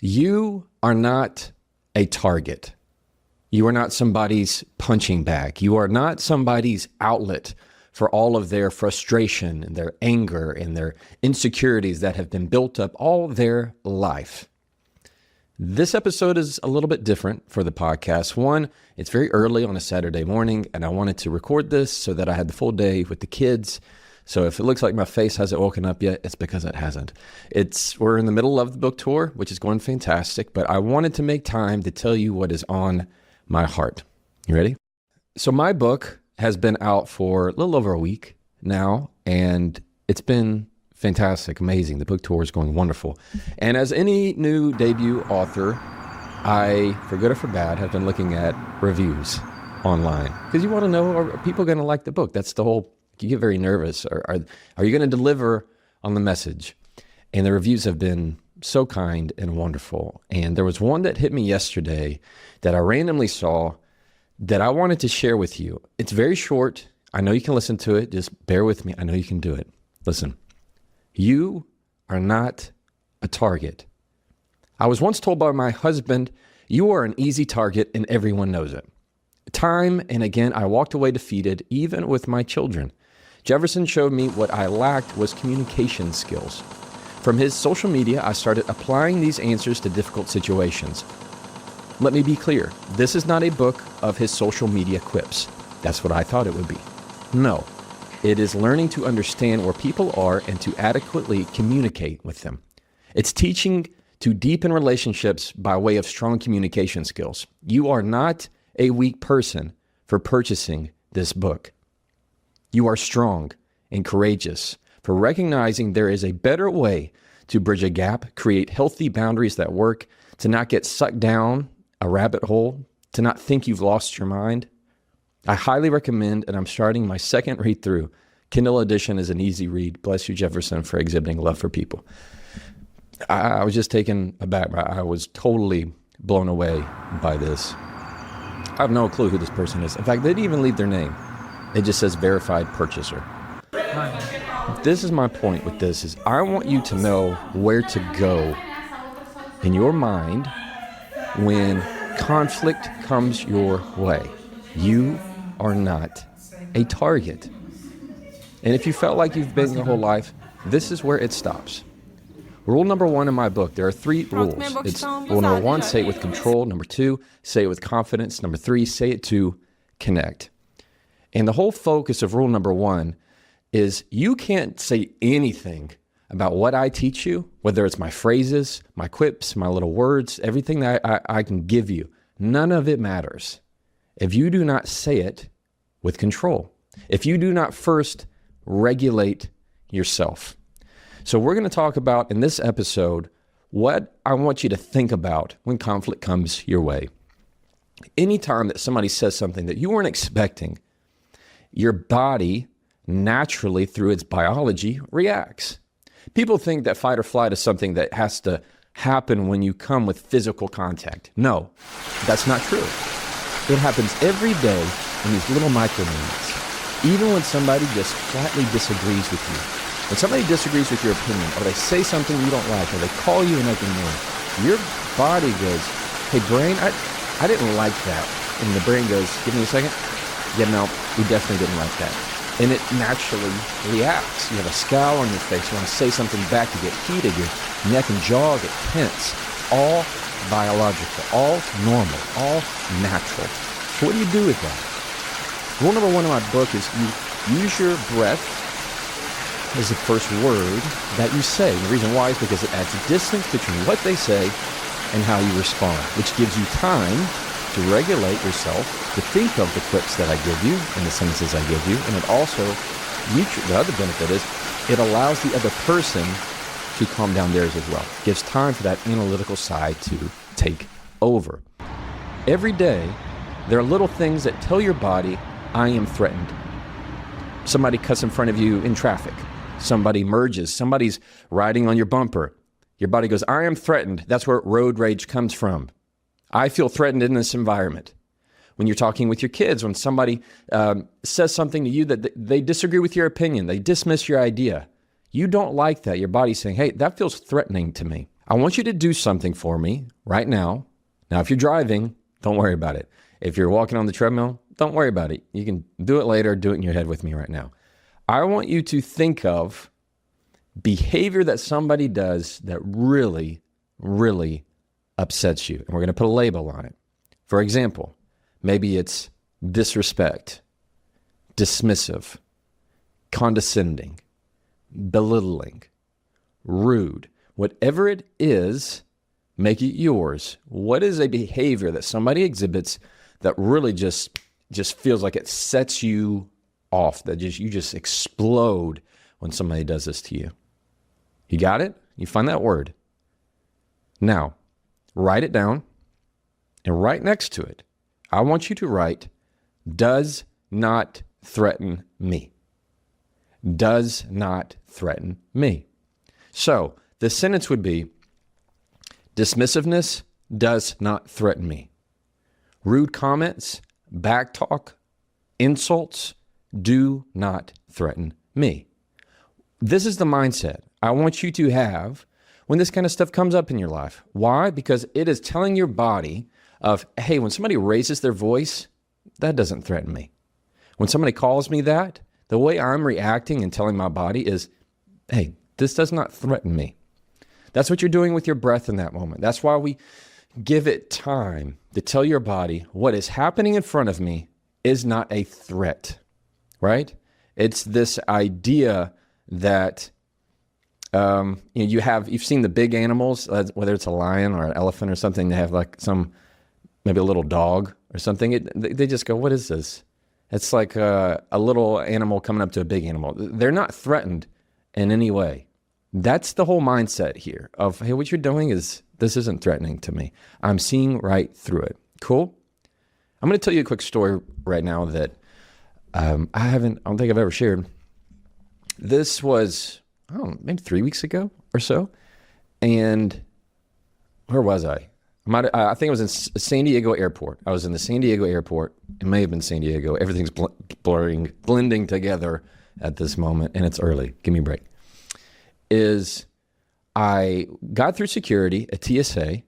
You are not a target. You are not somebody's punching bag. You are not somebody's outlet for all of their frustration and their anger and their insecurities that have been built up all their life. This episode is a little bit different for the podcast. One, it's very early on a Saturday morning, and I wanted to record this so that I had the full day with the kids. So if it looks like my face hasn't woken up yet, it's because it hasn't. We're in the middle of the book tour, which is going fantastic, but I wanted to make time to tell you what is on my heart. You ready? So my book has been out for a little over a week now, and it's been fantastic, amazing. The book tour is going wonderful. And as any new debut author, I, for good or for bad, have been looking at reviews online because you want to know, are people going to like the book? That's the whole. You get very nervous. Are you going to deliver on the message? And the reviews have been so kind and wonderful. And there was one that hit me yesterday that I randomly saw that I wanted to share with you. It's very short. I know you can listen to it. Just bear with me. I know you can do it. Listen, you are not a target. I was once told by my husband, you are an easy target and everyone knows it. Time and again, I walked away defeated, even with my children. Jefferson showed me what I lacked was communication skills. From his social media, I started applying these answers to difficult situations. Let me be clear, this is not a book of his social media quips. That's what I thought it would be. No, it is learning to understand where people are and to adequately communicate with them. It's teaching to deepen relationships by way of strong communication skills. You are not a weak person for purchasing this book. You are strong and courageous for recognizing there is a better way to bridge a gap, create healthy boundaries that work, to not get sucked down a rabbit hole, to not think you've lost your mind. I highly recommend, and I'm starting my second read through. Kindle edition is an easy read. Bless you, Jefferson, for exhibiting love for people. I was just taken aback. I was totally blown away by this. I have no clue who this person is. In fact, they didn't even leave their name. It just says verified purchaser. This is my point with this is I want you to know where to go in your mind when conflict comes your way. You are not a target. And if you felt like you've been your whole life, this is where it stops. Rule number 1 in my book, there are 3 rules. It's rule number 1, say it with control. Number 2, say it with confidence. Number 3, say it to connect. And the whole focus of rule number 1 is you can't say anything about what I teach you, whether it's my phrases, my quips, my little words, everything that I can give you. None of it matters if you do not say it with control, if you do not first regulate yourself. So we're going to talk about in this episode what I want you to think about when conflict comes your way. Anytime that somebody says something that you weren't expecting, your body naturally, through its biology, reacts. People think that fight or flight is something that has to happen when you come with physical contact. No, that's not true. It happens every day in these little micro moments. Even when somebody just flatly disagrees with you. When somebody disagrees with your opinion, or they say something you don't like, or they call you an ugly name, your body goes, hey brain, I didn't like that. And the brain goes, give me a second. Yeah, no, we definitely didn't like that. And it naturally reacts. You have a scowl on your face. You want to say something back. You get heated. Your neck and jaw get tense. All biological, all normal, all natural. So what do you do with that? Rule number 1 in my book is you use your breath as the first word that you say. And the reason why is because it adds a distance between what they say and how you respond, which gives you time to regulate yourself, to think of the quips that I give you and the sentences I give you. And it also, the other benefit is it allows the other person to calm down theirs as well. It gives time for that analytical side to take over. Every day, there are little things that tell your body, I am threatened. Somebody cuts in front of you in traffic. Somebody merges. Somebody's riding on your bumper. Your body goes, I am threatened. That's where road rage comes from. I feel threatened in this environment. When you're talking with your kids, when somebody says something to you that they disagree with your opinion, they dismiss your idea, you don't like that. Your body's saying, hey, that feels threatening to me. I want you to do something for me right now. Now, if you're driving, don't worry about it. If you're walking on the treadmill, don't worry about it. You can do it later. Do it in your head with me right now. I want you to think of behavior that somebody does that really, really upsets you. And we're going to put a label on it. For example, maybe it's disrespect, dismissive, condescending, belittling, rude. Whatever it is, make it yours. What is a behavior that somebody exhibits that really just feels like it sets you off, that you just explode when somebody does this to you? You got it? You find that word. Now, write it down, and right next to it, I want you to write, does not threaten me. Does not threaten me. So the sentence would be, dismissiveness does not threaten me. Rude comments, backtalk, insults do not threaten me. This is the mindset I want you to have when this kind of stuff comes up in your life. Why? Because it is telling your body of, hey, when somebody raises their voice, that doesn't threaten me. When somebody calls me that, the way I'm reacting and telling my body is, hey, this does not threaten me. That's what you're doing with your breath in that moment. That's why we give it time to tell your body what is happening in front of me is not a threat, right? It's this idea that you've seen the big animals, whether it's a lion or an elephant or something, they have like maybe a little dog or something. They just go, what is this? It's like a little animal coming up to a big animal. They're not threatened in any way. That's the whole mindset here of, hey, what you're doing this isn't threatening to me. I'm seeing right through it. Cool? I'm going to tell you a quick story right now that I don't think I've ever shared. This was, maybe 3 weeks ago or so. And where was I? I think it was in San Diego airport. I was in the San Diego airport. It may have been San Diego. Everything's blending together at this moment, and it's early. Give me a break. I got through security at TSA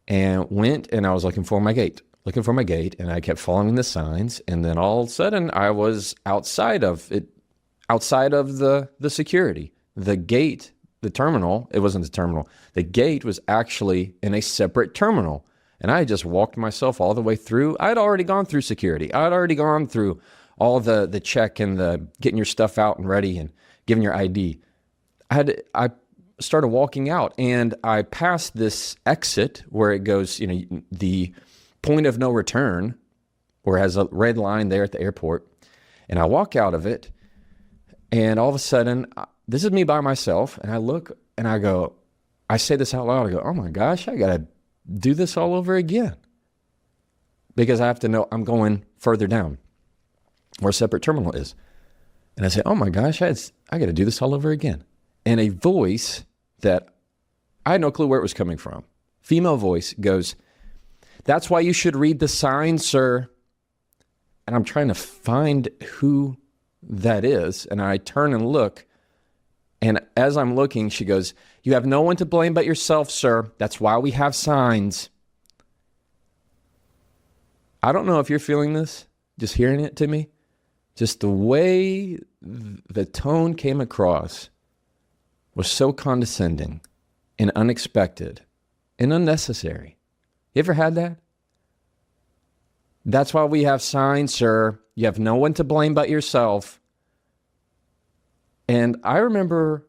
and went, and I was looking for my gate, and I kept following the signs, and then all of a sudden I was outside of the security. The gate, the terminal, it wasn't the terminal. The gate was actually in a separate terminal. And I just walked myself all the way through. I'd already gone through security. I'd already gone through all the check and the getting your stuff out and ready and giving your ID. I started walking out, and I passed this exit where it goes, the point of no return, where it has a red line there at the airport. And I walk out of it, and all of a sudden, this is me by myself, and I look and I say this out loud. I go, oh my gosh, I got to do this all over again. Because I have to know I'm going further down where a separate terminal is. And I say, oh my gosh, I got to do this all over again. And a voice that I had no clue where it was coming from, female voice, goes, that's why you should read the signs, sir. And I'm trying to find who that is. And I turn and look. And as I'm looking, she goes, you have no one to blame but yourself, sir. That's why we have signs. I don't know if you're feeling this, just hearing it to me. Just the way the tone came across was so condescending and unexpected and unnecessary. You ever had that? That's why we have signs, sir. You have no one to blame but yourself. And I remember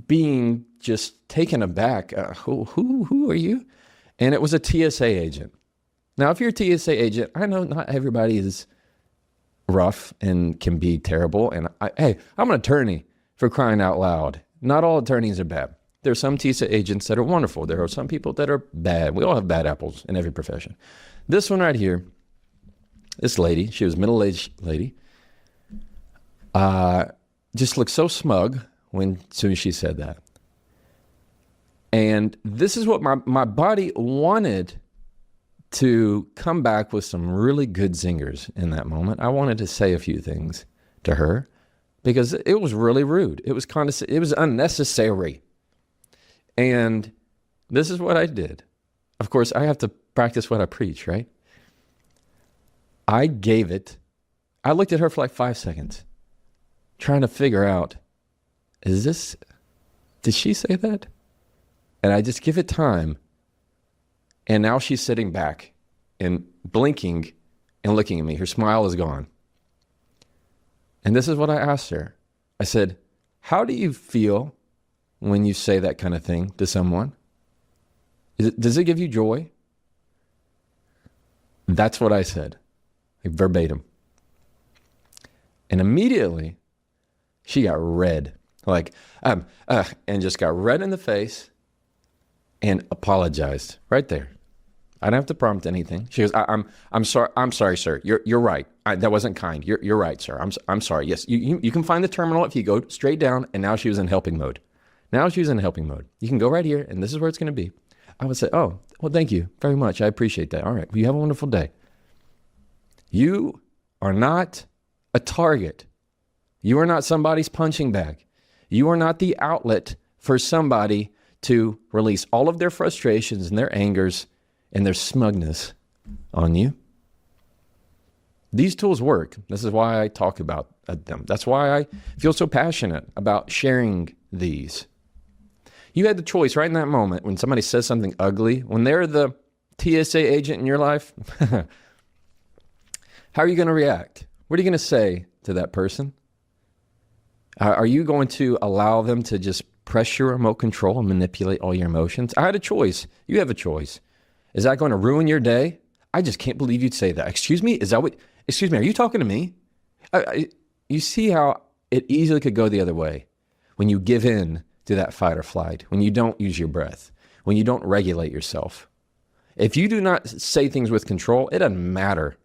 being just taken aback. Who are you? And it was a TSA agent. Now, if you're a TSA agent, I know not everybody is rough and can be terrible. And I'm an attorney, for crying out loud. Not all attorneys are bad. There are some TSA agents that are wonderful. There are some people that are bad. We all have bad apples in every profession. This one right here, this lady, she was a middle-aged lady, just looked so smug as soon as she said that. And this is what my body wanted to come back with some really good zingers in that moment. I wanted to say a few things to her because it was really rude. It was unnecessary. And this is what I did. Of course, I have to practice what I preach, right? I looked at her for like 5 seconds, trying to figure out, did she say that? And I just give it time. And now she's sitting back and blinking and looking at me. Her smile is gone. And this is what I asked her. I said, how do you feel when you say that kind of thing to someone? Does it give you joy? That's what I said, like verbatim. And immediately she got red, and just got red in the face and apologized right there. I didn't have to prompt anything. She goes, I'm sorry, sir. You're right. That wasn't kind. You're right, sir. I'm sorry. Yes, you can find the terminal if you go straight down. And now she was in helping mode. You can go right here, and this is where it's going to be. I would say, oh, well, thank you very much. I appreciate that. All right. Well, you have a wonderful day. You are not a target. You are not somebody's punching bag. You are not the outlet for somebody to release all of their frustrations and their angers and their smugness on you. These tools work. This is why I talk about them. That's why I feel so passionate about sharing these. You had the choice right in that moment when somebody says something ugly, when they're the TSA agent in your life, how are you going to react? What are you going to say to that person? Are you going to allow them to just press your remote control and manipulate all your emotions? I had a choice. You have a choice. Is that going to ruin your day? I just can't believe you'd say that. Excuse me? Are you talking to me? You see how it easily could go the other way when you give in to that fight or flight, when you don't use your breath, when you don't regulate yourself. If you do not say things with control, it doesn't matter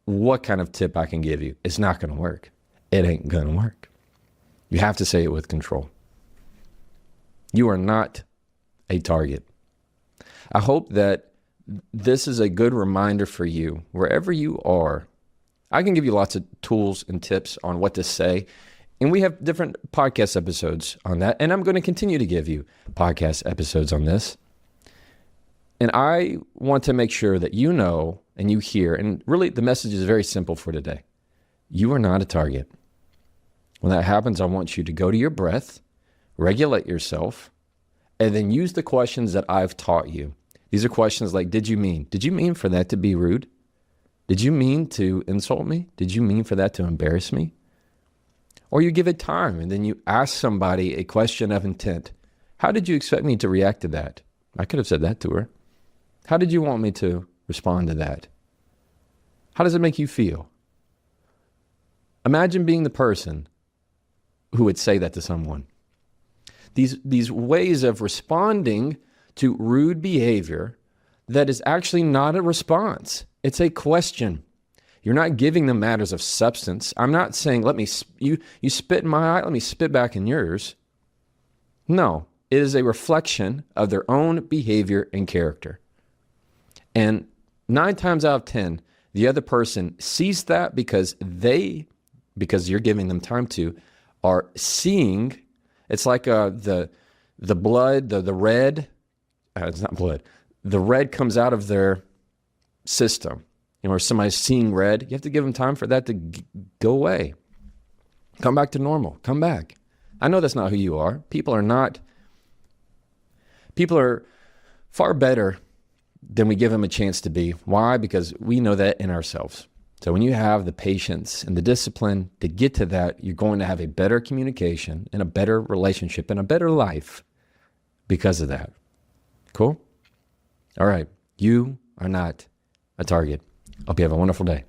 what kind of tip I can give you. It's not going to work. It ain't going to work. You have to say it with control. You are not a target. I hope that this is a good reminder for you, wherever you are. I can give you lots of tools and tips on what to say, and we have different podcast episodes on that, and I'm going to continue to give you podcast episodes on this. And I want to make sure that you know and you hear, and really the message is very simple for today. You are not a target. When that happens, I want you to go to your breath, regulate yourself, and then use the questions that I've taught you. These are questions like, did you mean for that to be rude? Did you mean to insult me? Did you mean for that to embarrass me? Or you give it time and then you ask somebody a question of intent. How did you expect me to react to that? I could have said that to her. How did you want me to respond to that? How does it make you feel? Imagine being the person who would say that to someone. These ways of responding to rude behavior that is actually not a response. It's a question. You're not giving them matters of substance. I'm not saying, you spit in my eye, let me spit back in yours. No, it is a reflection of their own behavior and character. And 9 times out of 10, the other person sees that because you're giving them time to, are seeing. It's like the blood, the red, it's not blood. The red comes out of their system. Or somebody's seeing red, you have to give them time for that to go away. Come back to normal. Come back. I know that's not who you are. People are far better than we give them a chance to be. Why? Because we know that in ourselves. So when you have the patience and the discipline to get to that, you're going to have a better communication and a better relationship and a better life because of that. Cool? All right. You are not a target. Hope you have a wonderful day.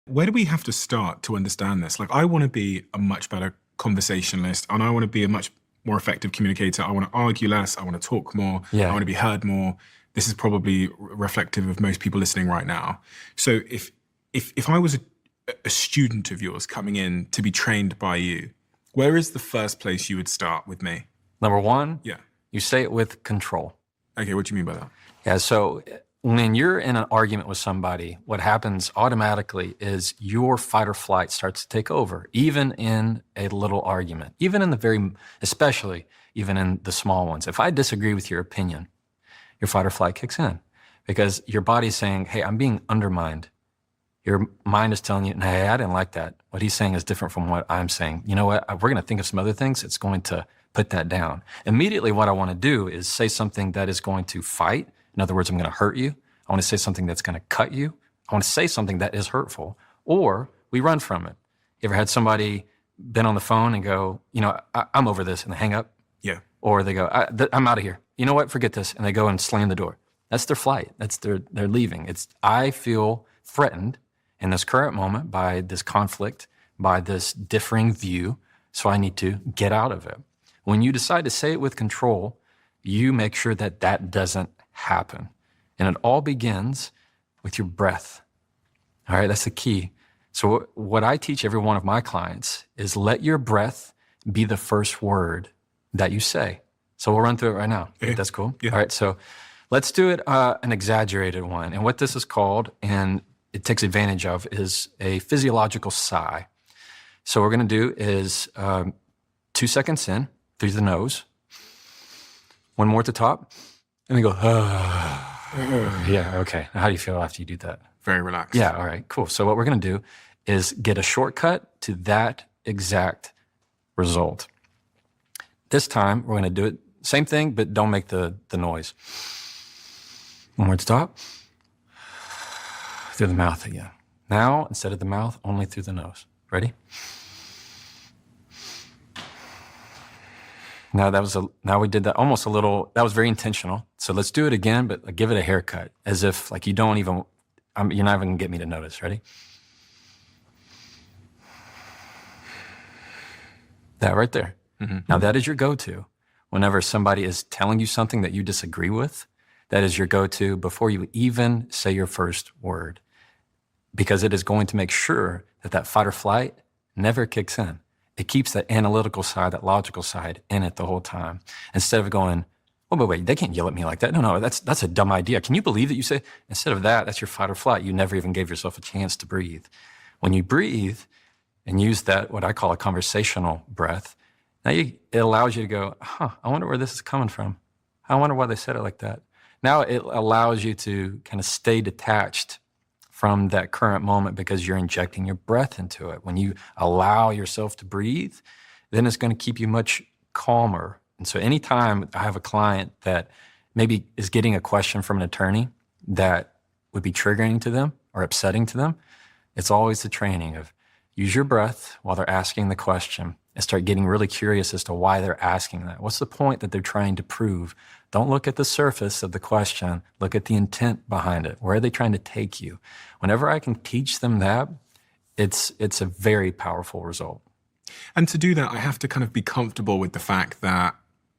Where do we have to start to understand this? Like, I want to be a much better conversationalist, and I want to be a much more effective communicator. I want to argue less. I want to talk more. Yeah. I want to be heard more. This is probably reflective of most people listening right now. So if I was a student of yours coming in to be trained by you, where is the first place you would start with me? Number one, Yeah. you say it with control. Okay, what do you mean by that? Yeah, so when you're in an argument with somebody, what happens automatically is your fight or flight starts to take over, even in a little argument, especially even in the small ones. If I disagree with your opinion, your fight or flight kicks in because your body's saying, hey, I'm being undermined. Your mind is telling you, hey, I didn't like that. What he's saying is different from what I'm saying. You know what? We're going to think of some other things. It's going to put that down. Immediately, what I want to do is say something that is going to fight. In other words, I'm going to hurt you. I want to say something that's going to cut you. I want to say something that is hurtful. Or we run from it. You ever had somebody been on the phone and go, I'm over this, and they hang up? Yeah. Or they go, I'm out of here. You know what? Forget this. And they go and slam the door. That's their flight. They're leaving. I feel threatened in this current moment by this conflict, by this differing view, so I need to get out of it. When you decide to say it with control, you make sure that that doesn't happen. And it all begins with your breath. All right, that's the key. So what I teach every one of my clients is let your breath be the first word that you say. So we'll run through it right now. Okay. That's cool? Yeah. All right, so let's do it an exaggerated one. And what this is called, and it takes advantage of, is a physiological sigh. So what we're going to do is 2 seconds in through the nose, one more at the top, and then go, yeah, okay. How do you feel after you do that? Very relaxed. Yeah, all right, cool. So what we're going to do is get a shortcut to that exact result. This time, we're going to do it, same thing, but don't make the noise. One more at the top. Through the mouth again. Now, instead of the mouth, only through the nose. Ready? Now we did that almost a little, that was very intentional. So let's do it again, but give it a haircut as if like you don't even, you're not even gonna get me to notice. Ready? That right there. Mm-hmm. Now that is your go-to. Whenever somebody is telling you something that you disagree with, that is your go-to before you even say your first word, because it is going to make sure that fight or flight never kicks in. It keeps that analytical side, that logical side in it the whole time. Instead of going, oh, but wait, they can't yell at me like that. No, that's a dumb idea. Can you believe that you say, instead of that, that's your fight or flight. You never even gave yourself a chance to breathe. When you breathe and use that, what I call a conversational breath, now it allows you to go, I wonder where this is coming from. I wonder why they said it like that. Now it allows you to kind of stay detached from that current moment because you're injecting your breath into it. When you allow yourself to breathe, then it's going to keep you much calmer. And so anytime I have a client that maybe is getting a question from an attorney that would be triggering to them or upsetting to them, it's always the training of use your breath while they're asking the question and start getting really curious as to why they're asking that. What's the point that they're trying to prove? Don't look at the surface of the question. Look at the intent behind it. Where are they trying to take you? Whenever I can teach them that, it's a very powerful result. And to do that, I have to kind of be comfortable with the fact that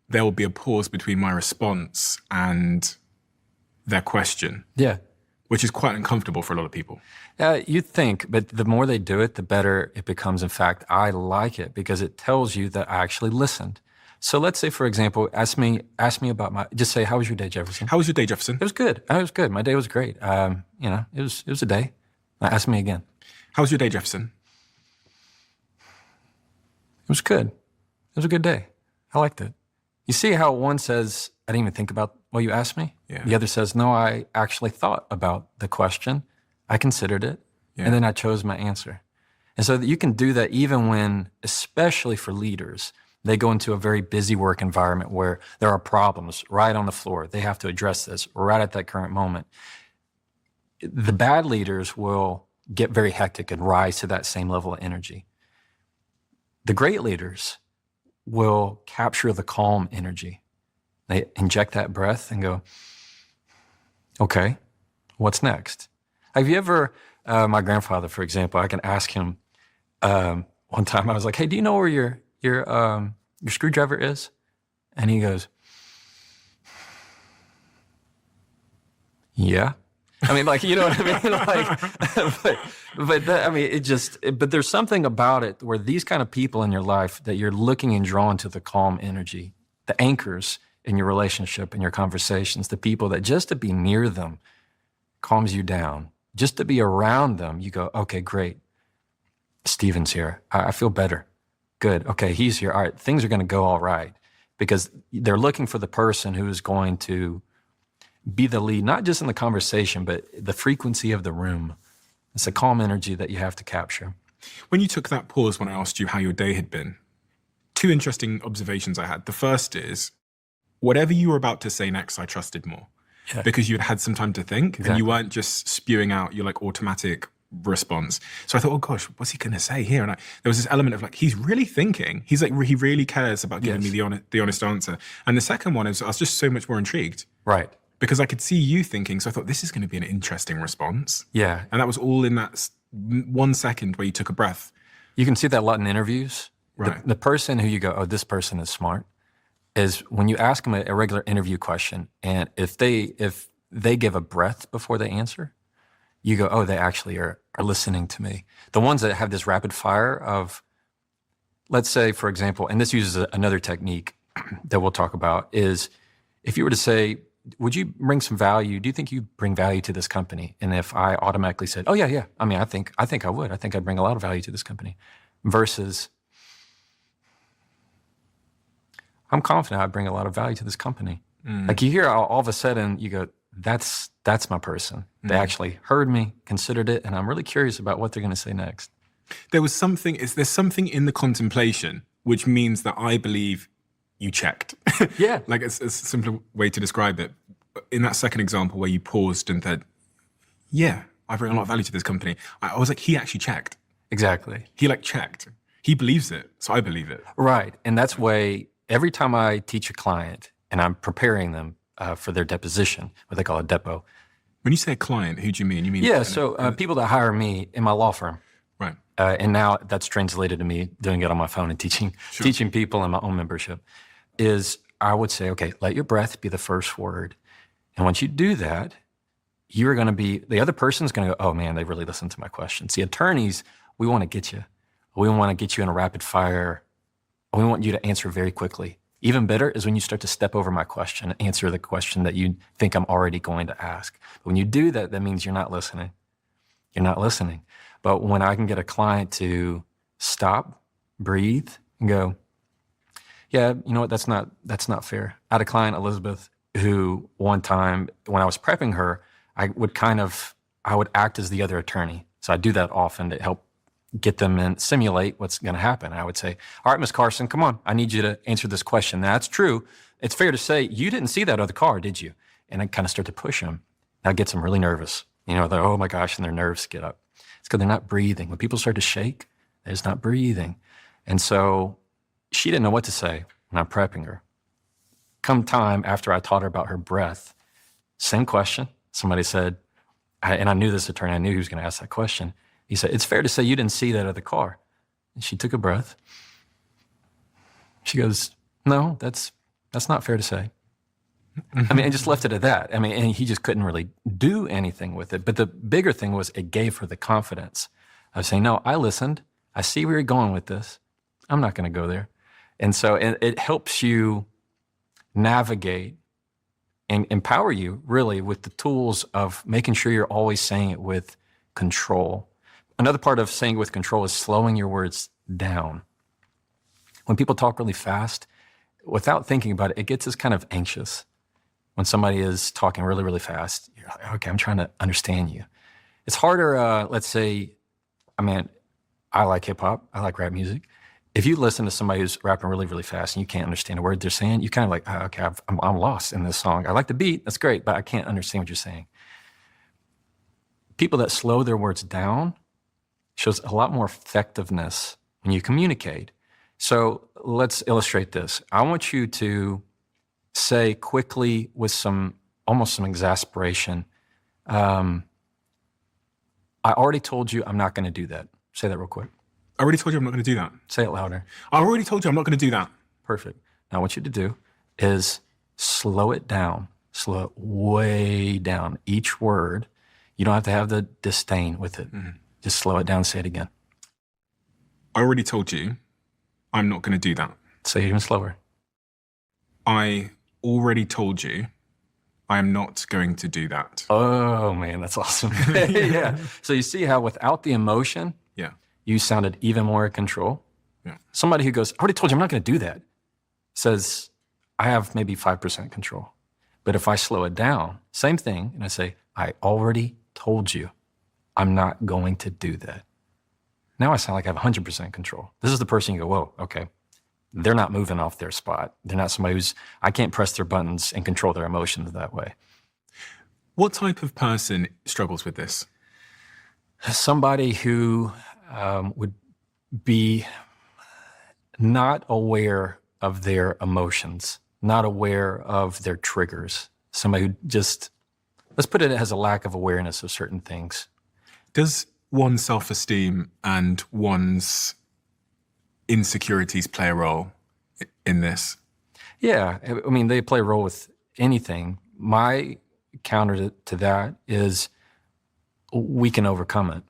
there will be a pause between my response and their question. Yeah. Which is quite uncomfortable for a lot of people. You'd think, but the more they do it, the better it becomes. In fact, I like it because it tells you that I actually listened. So let's say, for example, ask me about just say, how was your day, Jefferson? How was your day, Jefferson? It was good. It was good. My day was great. It was a day. Ask me again. How was your day, Jefferson? It was good. It was a good day. I liked it. You see how one says, I didn't even think about what you asked me? Yeah. The other says, no, I actually thought about the question. I considered it. Yeah. And then I chose my answer. And so that you can do that even when, especially for leaders, they go into a very busy work environment where there are problems right on the floor. They have to address this right at that current moment. The bad leaders will get very hectic and rise to that same level of energy. The great leaders will capture the calm energy. They inject that breath and go, okay, what's next? Have you ever, my grandfather, for example, I can ask him, one time I was like, hey, do you know where your screwdriver is? And he goes, yeah. I mean, like, you know what I mean? Like, but there's something about it where these kind of people in your life that you're looking and drawn to the calm energy, the anchors in your relationship, in your conversations, the people that just to be near them calms you down. Just to be around them, you go, okay, great. Stephen's here. I feel better. Good. Okay, he's here. All right, things are going to go all right. because they're looking for the person who is going to be the lead, not just in the conversation, but the frequency of the room. It's a calm energy that you have to capture. When you took that pause when I asked you how your day had been, two interesting observations I had. The first is, whatever you were about to say next, I trusted more. Yeah. Because you'd had some time to think, Exactly. and you weren't just spewing out your like automatic response. So I thought, oh gosh, what's he going to say here? And there was this element of like, he's really thinking. He's like, he really cares about giving Yes. me the honest answer. And the second one is, I was just so much more intrigued. Right. Because I could see you thinking. So I thought, this is going to be an interesting response. Yeah. And that was all in that 1 second where you took a breath. You can see that a lot in interviews. Right. The person who you go, oh, this person is smart, is when you ask them a regular interview question, and if they give a breath before they answer, you go, oh, they actually are listening to me. The ones that have this rapid fire of, let's say, for example, and this uses another technique that we'll talk about, is if you were to say, would you bring some value? Do you think you bring value to this company? And if I automatically said, oh, yeah. I mean, I think I would. I think I'd bring a lot of value to this company. Versus, I'm confident I bring a lot of value to this company. Like you hear all of a sudden, you go, that's my person. They actually heard me, considered it, and I'm really curious about what they're going to say next. There's something in the contemplation, which means that I believe you checked. Yeah. Like it's a simpler way to describe it. In that second example where you paused and said, yeah, I bring a lot of value to this company. I was like, he actually checked. Exactly. He like checked. He believes it. So I believe it. Right. And that's why every time I teach a client and I'm preparing them for their deposition, what they call a depo. When you say a client, who do you mean? You mean So people that hire me in my law firm. Right. And now that's translated to me doing it on my phone and teaching people in my own membership, is I would say, okay, let your breath be the first word. And once you do that, you're going to be, the other person's going to go, oh man, they really listened to my questions. See, attorneys, we want to get you. We want to get you in a rapid fire. We want you to answer very quickly. Even better is when you start to step over my question and answer the question that you think I'm already going to ask. But when you do that, that means you're not listening. You're not listening. But when I can get a client to stop, breathe, and go, yeah, you know what, that's not fair. I had a client, Elizabeth, who one time when I was prepping her, I would act as the other attorney. So I do that often to help get them and simulate what's going to happen. I would say, all right, Ms. Carson, come on. I need you to answer this question. That's true. It's fair to say you didn't see that other car, did you? And I kind of start to push them. That gets them really nervous. You know, they're, oh my gosh, and their nerves get up. It's because they're not breathing. When people start to shake, they're just not breathing. And so she didn't know what to say when I'm prepping her. Come time after I taught her about her breath, same question. Somebody said, and I knew this attorney, I knew he was going to ask that question. He said, it's fair to say you didn't see that other car. And she took a breath. She goes, no, that's not fair to say. I mean, I just left it at that. I mean, and he just couldn't really do anything with it. But the bigger thing was it gave her the confidence of saying, no, I listened. I see where you're going with this. I'm not going to go there. And so it helps you navigate and empower you really with the tools of making sure you're always saying it with control. Another part of saying it with control is slowing your words down. When people talk really fast, without thinking about it, it gets us kind of anxious. When somebody is talking really, really fast, you're like, okay, I'm trying to understand you. It's harder, let's say, I mean, I like hip hop, I like rap music. If you listen to somebody who's rapping really, really fast and you can't understand a word they're saying, you kind of like, oh, okay, I'm lost in this song. I like the beat, that's great, but I can't understand what you're saying. People that slow their words down shows a lot more effectiveness when you communicate. So let's illustrate this. I want you to say quickly with almost some exasperation, I already told you I'm not going to do that. Say that real quick. I already told you I'm not going to do that. Say it louder. I already told you I'm not going to do that. Perfect. Now, what I want you to do is slow it down. Slow it way down. Each word, you don't have to have the disdain with it. Mm-hmm. Just slow it down. Say it again. I already told you I'm not going to do that. Say it even slower. I already told you I am not going to do that. Oh, man, that's awesome. Yeah. So you see how without the emotion, Yeah. you sounded even more in control. Yeah. Somebody who goes, I already told you I'm not going to do that, says, I have maybe 5% control. But if I slow it down, same thing, and I say, I already told you I'm not going to do that. Now I sound like I have 100% control. This is the person you go, whoa, okay. They're not moving off their spot. They're not somebody I can't press their buttons and control their emotions that way. What type of person struggles with this? Somebody who would be not aware of their emotions, not aware of their triggers. Somebody who just, let's put it as a lack of awareness of certain things. Does one's self-esteem and one's insecurities play a role in this? Yeah, I mean, they play a role with anything. My counter to that is we can overcome it.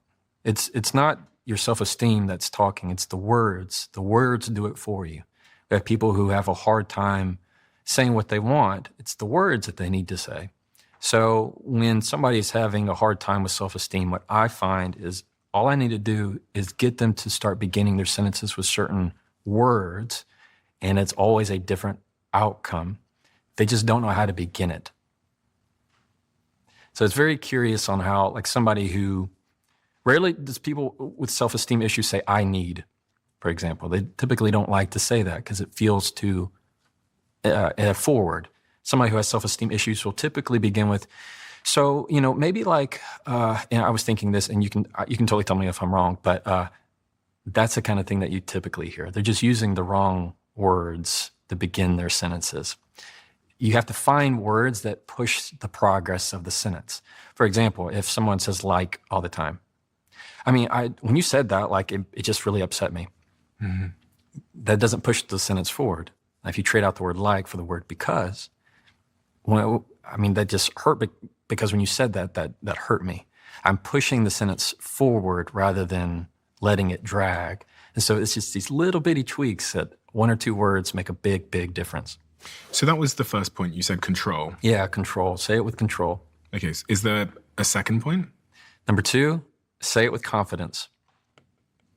It's not your self-esteem that's talking, it's the words. The words do it for you. We have people who have a hard time saying what they want. It's the words that they need to say. So when somebody's having a hard time with self-esteem, what I find is all I need to do is get them to start beginning their sentences with certain words, and it's always a different outcome. They just don't know how to begin it. So it's very curious on how, like, somebody who rarely does people with self-esteem issues say, I need, for example. They typically don't like to say that because it feels too forward. Somebody who has self-esteem issues will typically begin with, so, maybe like, and I was thinking this, and you can totally tell me if I'm wrong, but that's the kind of thing that you typically hear. They're just using the wrong words to begin their sentences. You have to find words that push the progress of the sentence. For example, if someone says like all the time, I mean, when you said that, like, it just really upset me. Mm-hmm. That doesn't push the sentence forward. Now, if you trade out the word like for the word because, that just hurt because when you said that hurt me. I'm pushing the sentence forward rather than letting it drag. And so it's just these little bitty tweaks that one or two words make a big, big difference. So that was the first point. You said control. Yeah, control. Say it with control. Okay. Is there a second point? Number 2, say it with confidence.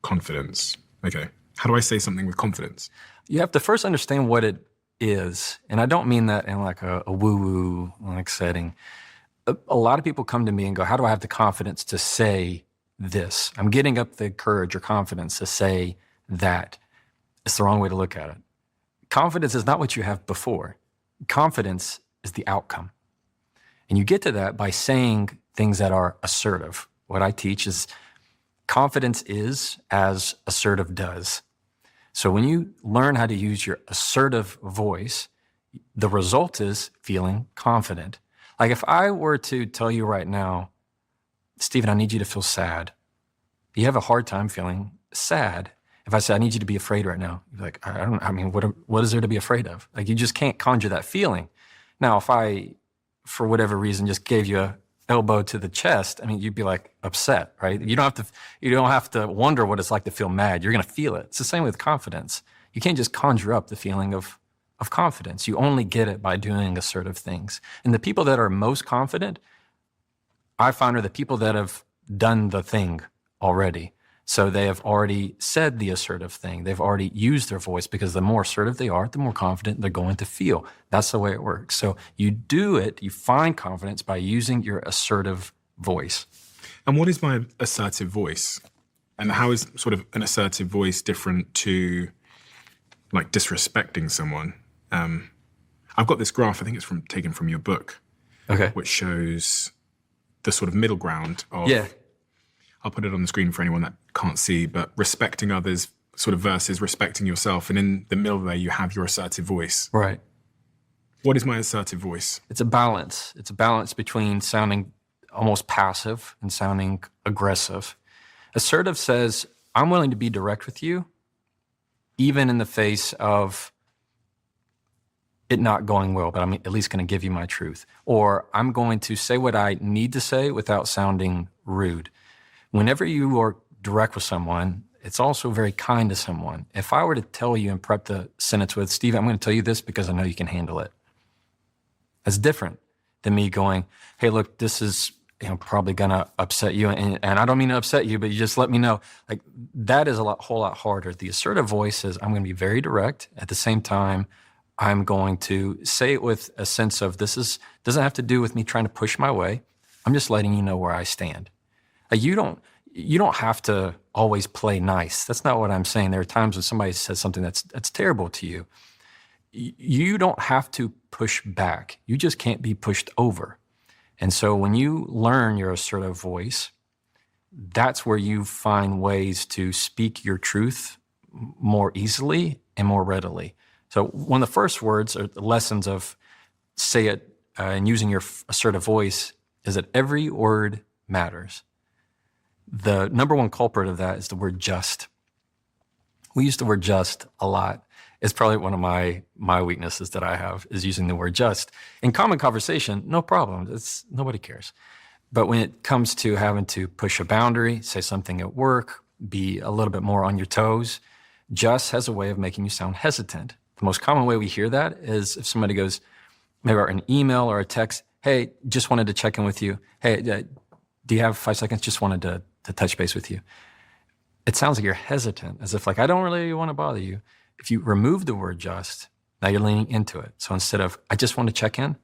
Confidence. Okay. How do I say something with confidence? You have to first understand what it is. And I don't mean that in like a woo-woo like setting. A lot of people come to me and go, how do I have the confidence to say this? I'm getting up the courage or confidence to say that. It's the wrong way to look at it. Confidence is not what you have before. Confidence is the outcome. And you get to that by saying things that are assertive. What I teach is confidence is as assertive does. So when you learn how to use your assertive voice, the result is feeling confident. Like if I were to tell you right now, Stephen, I need you to feel sad. You have a hard time feeling sad. If I say, I need you to be afraid right now, you're like, what is there to be afraid of? Like, you just can't conjure that feeling. Now, if I, for whatever reason, just gave you a elbow to the chest, you'd be like upset, right? You don't have to wonder what it's like to feel mad. You're going to feel it. It's the same with confidence. You can't just conjure up the feeling of confidence. You only get it by doing assertive things. And the people that are most confident, I find, are the people that have done the thing already. So they have already said the assertive thing. They've already used their voice, because the more assertive they are, the more confident they're going to feel. That's the way it works. So you do it, you find confidence by using your assertive voice. And what is my assertive voice? And how is sort of an assertive voice different to like disrespecting someone? I've got this graph, I think it's taken from your book, okay, which shows the sort of middle ground of, yeah. I'll put it on the screen for anyone that can't see, but respecting others sort of versus respecting yourself. And in the middle there, you have your assertive voice. Right. What is my assertive voice? It's a balance. It's a balance between sounding almost passive and sounding aggressive. Assertive says, I'm willing to be direct with you, even in the face of it not going well, but I'm at least going to give you my truth. Or I'm going to say what I need to say without sounding rude. Whenever you are direct with someone, it's also very kind to someone. If I were to tell you and prep the sentence with, Steve, I'm going to tell you this because I know you can handle it. That's different than me going, hey, look, this is probably going to upset you. And I don't mean to upset you, but you just let me know. Like, that is whole lot harder. The assertive voice is, I'm going to be very direct. At the same time, I'm going to say it with a sense of doesn't have to do with me trying to push my way. I'm just letting you know where I stand. You don't have to always play nice. That's not what I'm saying. There are times when somebody says something that's terrible to you. You don't have to push back. You just can't be pushed over. And so when you learn your assertive voice, that's where you find ways to speak your truth more easily and more readily. So one of the first words or the lessons of say it and using your assertive voice is that every word matters. The number one culprit of that is the word just. We use the word just a lot. It's probably one of my weaknesses that I have is using the word just. In common conversation, no problem. Nobody cares. But when it comes to having to push a boundary, say something at work, be a little bit more on your toes, just has a way of making you sound hesitant. The most common way we hear that is if somebody goes, maybe an email or a text, hey, just wanted to check in with you. Hey, do you have 5 seconds? Just wanted to touch base with you. It sounds like you're hesitant, as if like, I don't really want to bother you. If you remove the word just, now you're leaning into it. So instead of, I just want to check in,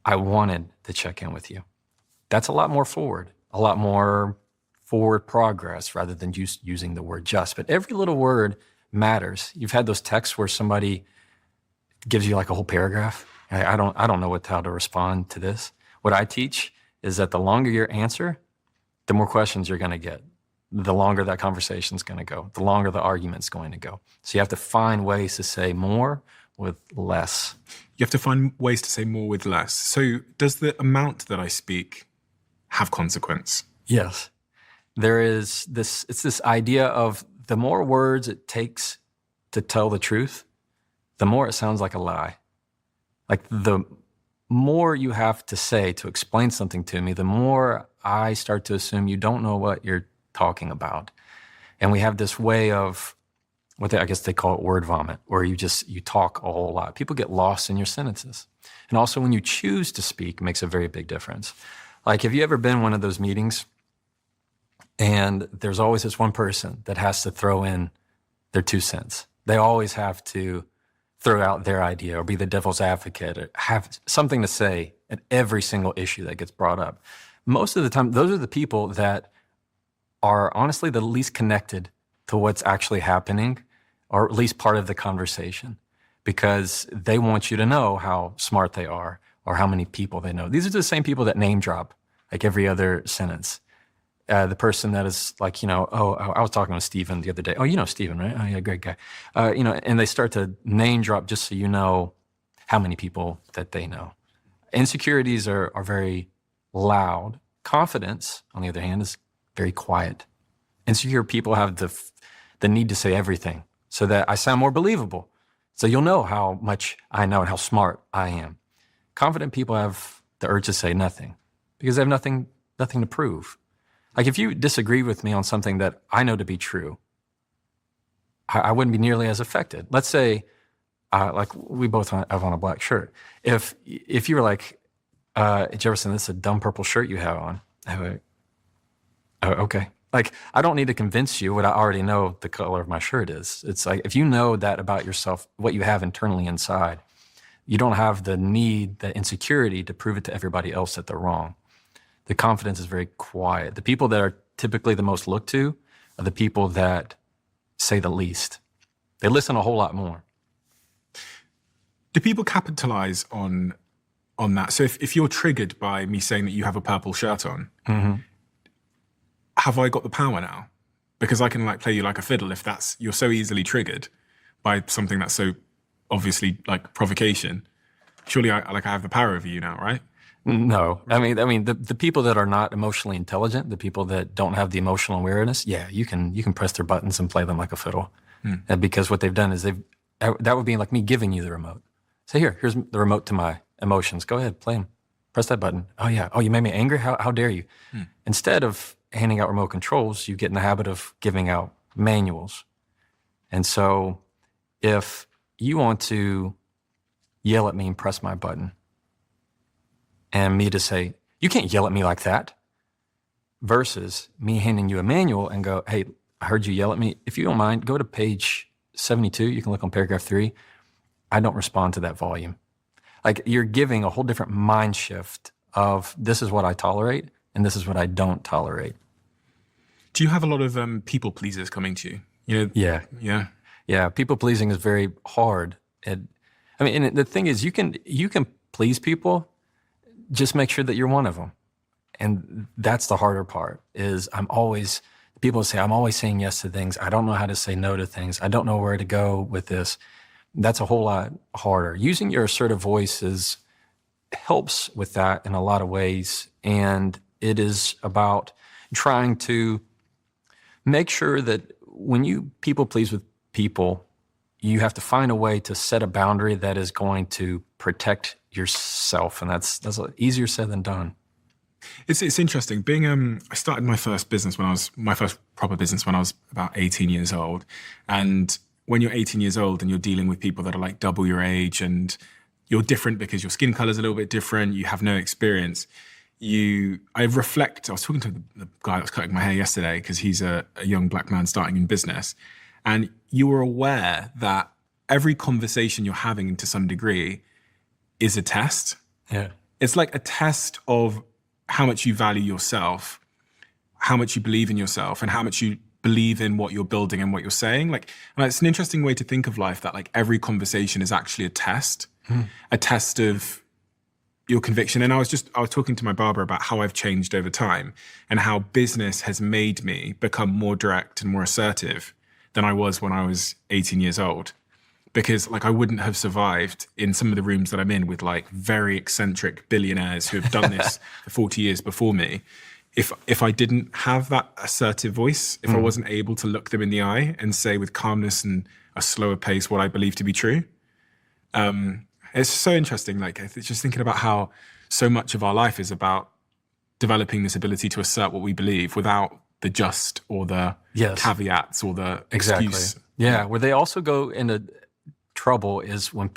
I wanted to check in with you. That's a lot more forward progress rather than just using the word just. But every little word matters. You've had those texts where somebody gives you like a whole paragraph. I don't know how to respond to this. What I teach is that the longer your answer, the more questions you're going to get. The longer that conversation's going to go, the longer the argument's going to go. So you have to find ways to say more with less. You have to find ways to say more with less. So does the amount that I speak have consequence? Yes. There is it's this idea of the more words it takes to tell the truth, the more it sounds like a lie. Like the more you have to say to explain something to me, the more I start to assume you don't know what you're talking about. And we have this way of I guess they call it word vomit, where you talk a whole lot. People get lost in your sentences. And also when you choose to speak makes a very big difference. Like, have you ever been in one of those meetings and there's always this one person that has to throw in their 2 cents? They always have to throw out their idea or be the devil's advocate or have something to say at every single issue that gets brought up. Most of the time, those are the people that are honestly the least connected to what's actually happening, or at least part of the conversation, because they want you to know how smart they are or how many people they know. These are the same people that name drop like every other sentence. The person that is like, I was talking with Stephen the other day. Oh, you know Stephen, right? Oh, yeah, great guy. And they start to name drop just so you know how many people that they know. Insecurities are very loud. Confidence, on the other hand, is very quiet. Insecure people have the need to say everything so that I sound more believable. So you'll know how much I know and how smart I am. Confident people have the urge to say nothing because they have nothing to prove. Like if you disagree with me on something that I know to be true, I wouldn't be nearly as affected. Let's say, like we both have on a black shirt. If you were like, Jefferson, this is a dumb purple shirt you have on. I would, oh, okay. Like, I don't need to convince you what I already know the color of my shirt is. It's like, if you know that about yourself, what you have internally inside, you don't have the need, the insecurity to prove it to everybody else that they're wrong. The confidence is very quiet. The people that are typically the most looked to are the people that say the least. They listen a whole lot more. Do people capitalize on that? So if you're triggered by me saying that you have a purple shirt on, have I got the power now? Because I can like play you like a fiddle if you're so easily triggered by something that's so obviously like provocation. Surely I have the power over you now, right? No, I mean the people that are not emotionally intelligent, the people that don't have the emotional awareness, yeah, you can press their buttons and play them like a fiddle, and because what they've done is that would be like me giving you the remote. Say here's the remote to my emotions. Go ahead, play them. Press that button. Oh yeah. Oh, you made me angry. How dare you? Instead of handing out remote controls, you get in the habit of giving out manuals. And so, if you want to yell at me and press my button, and me to say, you can't yell at me like that, versus me handing you a manual and go, hey, I heard you yell at me. If you don't mind, go to page 72. You can look on paragraph 3. I don't respond to that volume. Like you're giving a whole different mind shift of this is what I tolerate and this is what I don't tolerate. Do you have a lot of people pleasers coming to you? You know, Yeah. Yeah. People pleasing is very hard. And the thing is, you can please people, just make sure that you're one of them. And that's the harder part is people say, I'm always saying yes to things. I don't know how to say no to things. I don't know where to go with this. That's a whole lot harder. Using your assertive voice helps with that in a lot of ways. And it is about trying to make sure that when you people please with people, you have to find a way to set a boundary that is going to protect yourself. And that's easier said than done. It's interesting. I started my first proper business when I was about 18 years old. And when you're 18 years old and you're dealing with people that are like double your age and you're different because your skin color is a little bit different, you have no experience. I was talking to the guy that was cutting my hair yesterday because he's a young black man starting in business. And you were aware that every conversation you're having to some degree is a test. Yeah. It's like a test of how much you value yourself, how much you believe in yourself, and how much you believe in what you're building and what you're saying. And it's an interesting way to think of life that like every conversation is actually a test of your conviction. And I was talking to my barber about how I've changed over time and how business has made me become more direct and more assertive than I was when I was 18 years old. Because like I wouldn't have survived in some of the rooms that I'm in with like very eccentric billionaires who have done this for 40 years before me. If I didn't have that assertive voice, if I wasn't able to look them in the eye and say with calmness and a slower pace what I believe to be true. It's so interesting. Like it's just thinking about how so much of our life is about developing this ability to assert what we believe without the just or the caveats or the excuse. Yeah, where they also go into trouble is when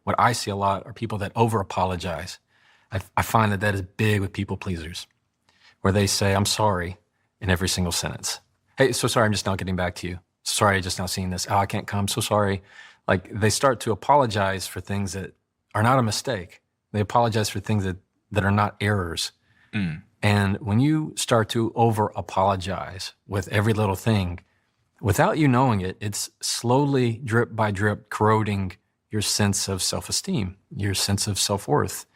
what I see a lot are people that over apologize. I find that is big with people pleasers, where they say, I'm sorry in every single sentence. Hey, so sorry, I'm just now getting back to you. Sorry, I just now seen this. Oh, I can't come, so sorry. Like they start to apologize for things that are not a mistake. They apologize for things that are not errors. And when you start to over apologize with every little thing, without you knowing it, it's slowly, drip by drip, corroding your sense of self-esteem, your sense of self-worth.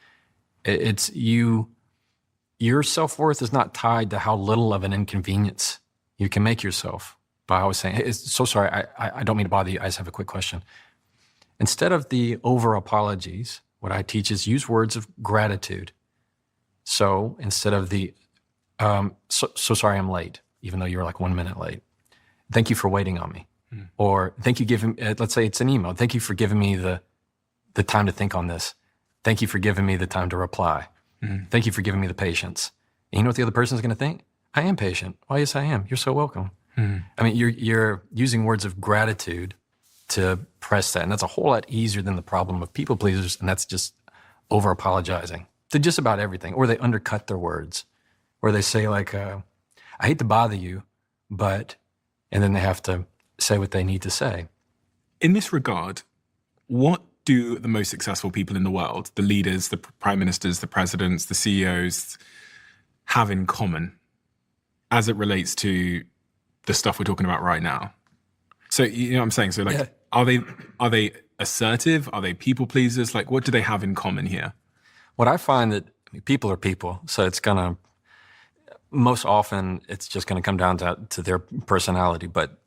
Your self-worth is not tied to how little of an inconvenience you can make yourself. By always saying, hey, so sorry, I don't mean to bother you, I just have a quick question. Instead of the over-apologies, what I teach is use words of gratitude. So instead of the, so sorry I'm late, even though you're like 1 minute late. Thank you for waiting on me. Or thank you let's say it's an email. Thank you for giving me the time to think on this. Thank you for giving me the time to reply. Thank you for giving me the patience. And you know what the other person is going to think? I am patient. Why, yes, I am. You're so welcome. I mean, you're using words of gratitude to press that. And that's a whole lot easier than the problem of people pleasers. And that's just over apologizing to just about everything. Or they undercut their words, or they say like, I hate to bother you, but, and then they have to say what they need to say. In this regard, what do the most successful people in the world, the leaders, the prime ministers, the presidents, the CEOs, have in common as it relates to the stuff we're talking about right now? So, you know what I'm saying? So like, are they assertive? Are they people pleasers? Like, what do they have in common here? What I find that people are people. So most often it's just going to come down to their personality. But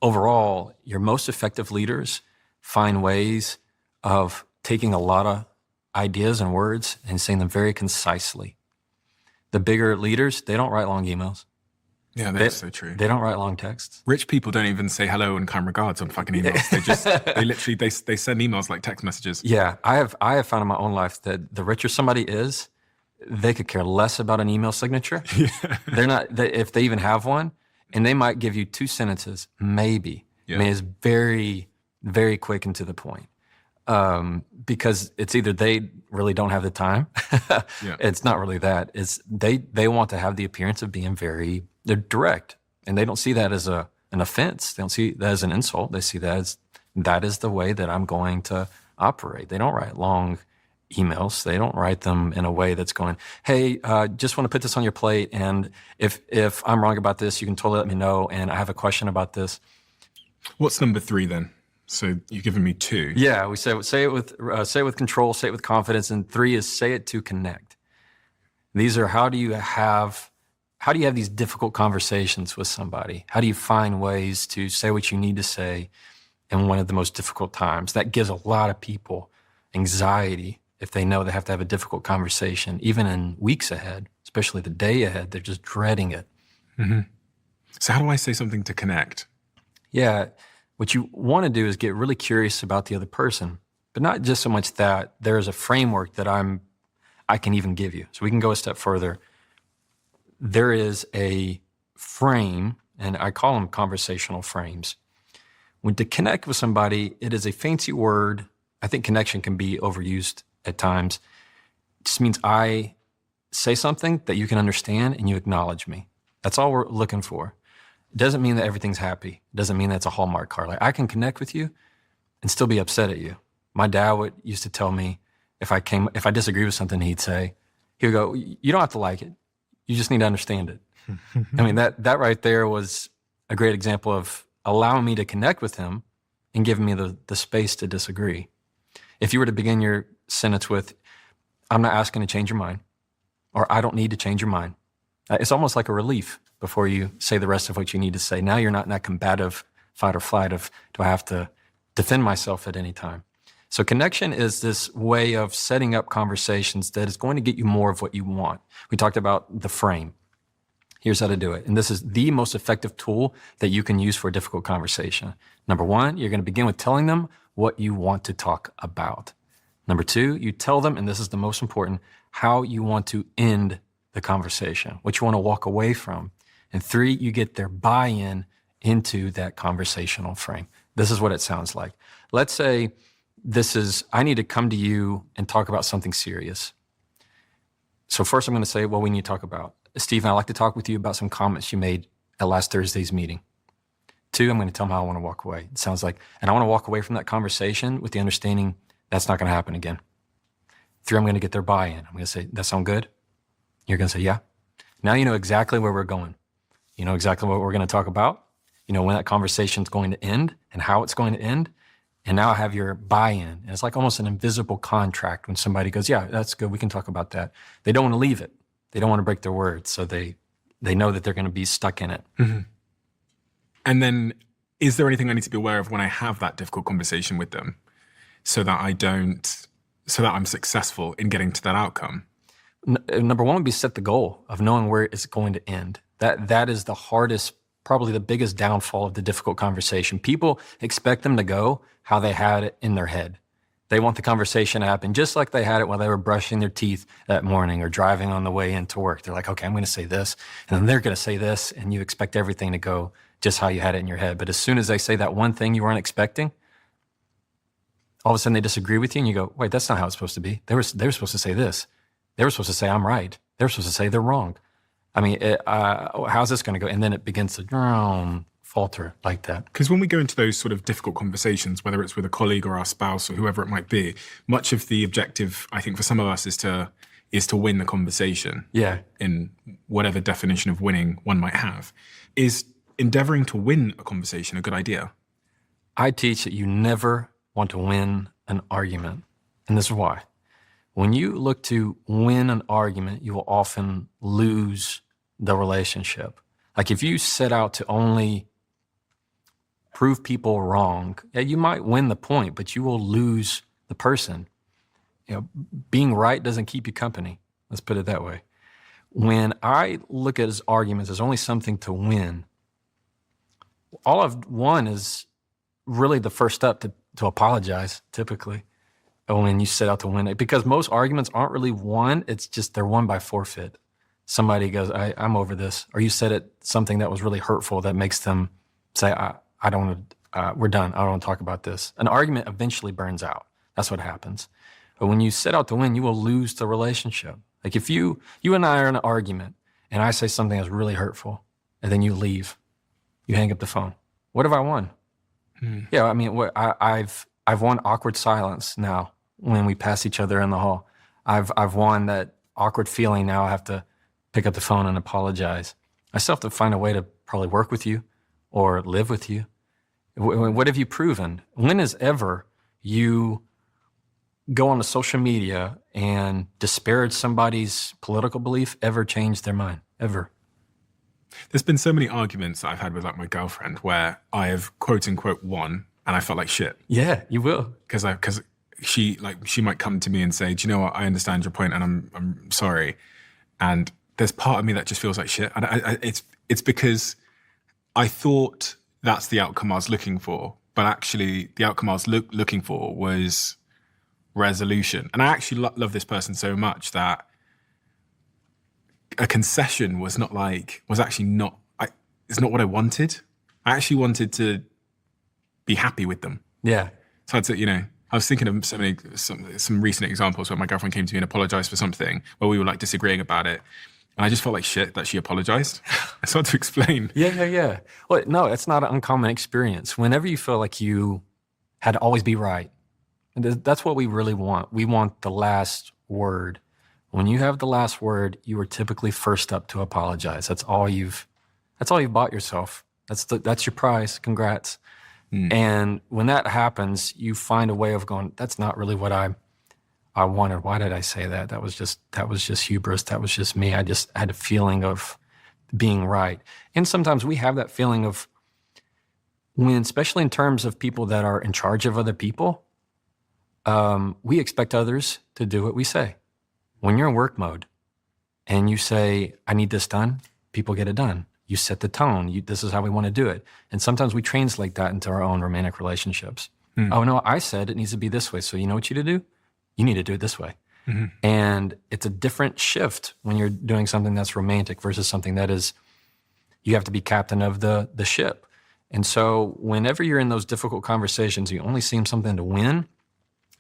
overall, your most effective leaders find ways of taking a lot of ideas and words and saying them very concisely. The bigger leaders, they don't write long emails. Yeah, that's so true. They don't write long texts. Rich people don't even say hello and kind regards on fucking emails. They send emails like text messages. Yeah, I have found in my own life that the richer somebody is, they could care less about an email signature. If they even have one, and they might give you 2 sentences, maybe. Yeah. I mean, it's very, very quick and to the point. Because it's either they really don't have the time. It's not really that. It's they want to have the appearance of being they're direct, and they don't see that as an offense. They don't see that as an insult. They see that as that is the way that I'm going to operate. They don't write long emails. They don't write them in a way that's going, hey, just want to put this on your plate. And if I'm wrong about this, you can totally let me know. And I have a question about this. What's number 3 then? So you've given me 2. Yeah, we say it with control, say it with confidence. And 3 is say it to connect. These are how do you have these difficult conversations with somebody? How do you find ways to say what you need to say in one of the most difficult times? That gives a lot of people anxiety if they know they have to have a difficult conversation, even in weeks ahead, especially the day ahead. They're just dreading it. Mm-hmm. So how do I say something to connect? Yeah, what you want to do is get really curious about the other person, but not just so much that. There's a framework that I can even give you. So we can go a step further. There is a frame, and I call them conversational frames. When to connect with somebody, it is a fancy word. I think connection can be overused at times. It just means I say something that you can understand and you acknowledge me. That's all we're looking for. It doesn't mean that everything's happy. It doesn't mean that's a Hallmark card. Like, I can connect with you and still be upset at you. My dad used to tell me if I disagree with something, he would go, you don't have to like it. You just need to understand it. I mean, that right there was a great example of allowing me to connect with him and giving me the space to disagree. If you were to begin your sentence with, I'm not asking to change your mind, or I don't need to change your mind, it's almost like a relief before you say the rest of what you need to say. Now you're not in that combative fight or flight of, do I have to defend myself at any time? So connection is this way of setting up conversations that is going to get you more of what you want. We talked about the frame. Here's how to do it. And this is the most effective tool that you can use for a difficult conversation. Number 1, you're going to begin with telling them what you want to talk about. Number 2, you tell them, and this is the most important, how you want to end the conversation, what you want to walk away from. And 3, you get their buy-in into that conversational frame. This is what it sounds like. Let's say I need to come to you and talk about something serious. So first I'm going to say, what we need to talk about. Stephen, I'd like to talk with you about some comments you made at last Thursday's meeting. 2, I'm going to tell them how I want to walk away. It sounds like, and I want to walk away from that conversation with the understanding that's not going to happen again. 3, I'm going to get their buy-in. I'm going to say, that sound good? You're going to say, yeah. Now you know exactly where we're going. You know exactly what we're going to talk about. You know when that conversation's going to end and how it's going to end. And now I have your buy-in. And it's like almost an invisible contract when somebody goes, yeah, that's good. We can talk about that. They don't want to leave it. They don't want to break their word. So they know that they're going to be stuck in it. Mm-hmm. And then is there anything I need to be aware of when I have that difficult conversation with them so that I'm successful in getting to that outcome? Number 1 would be set the goal of knowing where it's going to end. That is the hardest, probably the biggest downfall of the difficult conversation. People expect them to go how they had it in their head. They want the conversation to happen just like they had it while they were brushing their teeth that morning or driving on the way into work. They're like, okay, I'm going to say this, and then they're going to say this, and you expect everything to go just how you had it in your head. But as soon as they say that one thing you weren't expecting, all of a sudden they disagree with you, and you go, wait, that's not how it's supposed to be. They were supposed to say this. They were supposed to say I'm right. They were supposed to say they're wrong. I mean, how's this going to go? And then it begins to falter like that. Because when we go into those sort of difficult conversations, whether it's with a colleague or our spouse or whoever it might be, much of the objective, I think, for some of us is to win the conversation. Yeah. In whatever definition of winning one might have. Is endeavoring to win a conversation a good idea? I teach that you never want to win an argument. And this is why. When you look to win an argument, you will often lose the relationship. Like if you set out to only prove people wrong, yeah, you might win the point, but you will lose the person. You know, being right doesn't keep you company. Let's put it that way. When I look at his arguments as only something to win, all I've won is really the first step to apologize, typically, when you set out to win it. Because most arguments aren't really won, it's just they're won by forfeit. Somebody goes, I'm over this. Or you said something that was really hurtful that makes them say, I don't want to, we're done. I don't want to talk about this. An argument eventually burns out. That's what happens. But when you set out to win, you will lose the relationship. Like if you and I are in an argument and I say something that's really hurtful and then you leave, you hang up the phone. What have I won? Yeah, I mean, I've won awkward silence now when we pass each other in the hall. I've won that awkward feeling. Now I have to pick up the phone and apologize. I still have to find a way to probably work with you or live with you. What have you proven? When has ever you go on to social media and disparage somebody's political belief ever changed their mind? Ever? There's been so many arguments that I've had with like my girlfriend where I have quote unquote won and I felt like shit. Yeah, you will. Because she might come to me and say, do you know what? I understand your point and I'm sorry. And there's part of me that just feels like shit. And it's because I thought that's the outcome I was looking for, but actually the outcome I was looking for was resolution. And I actually love this person so much that a concession it's not what I wanted. I actually wanted to be happy with them. Yeah. So I was thinking of some recent examples where my girlfriend came to me and apologized for something where we were like disagreeing about it. And I just felt like shit that she apologized. I started to explain. Yeah. Well, no, it's not an uncommon experience. Whenever you feel like you had to always be right, and that's what we really want. We want the last word. When you have the last word, you are typically first up to apologize. That's all you've bought yourself. That's your prize. Congrats. And when that happens, you find a way of going, that's not really what I wanted. Why did I say that? That was just hubris. That was just me. I just had a feeling of being right. And sometimes we have that feeling of when, especially in terms of people that are in charge of other people, we expect others to do what we say. When you're in work mode and you say, I need this done, people get it done. You set the tone. This is how we want to do it. And sometimes we translate that into our own romantic relationships. Oh, no, I said it needs to be this way. So you know what you need to do? You need to do it this way. Mm-hmm. And it's a different shift when you're doing something that's romantic versus something that is, you have to be captain of the ship. And so whenever you're in those difficult conversations, you only seem something to win,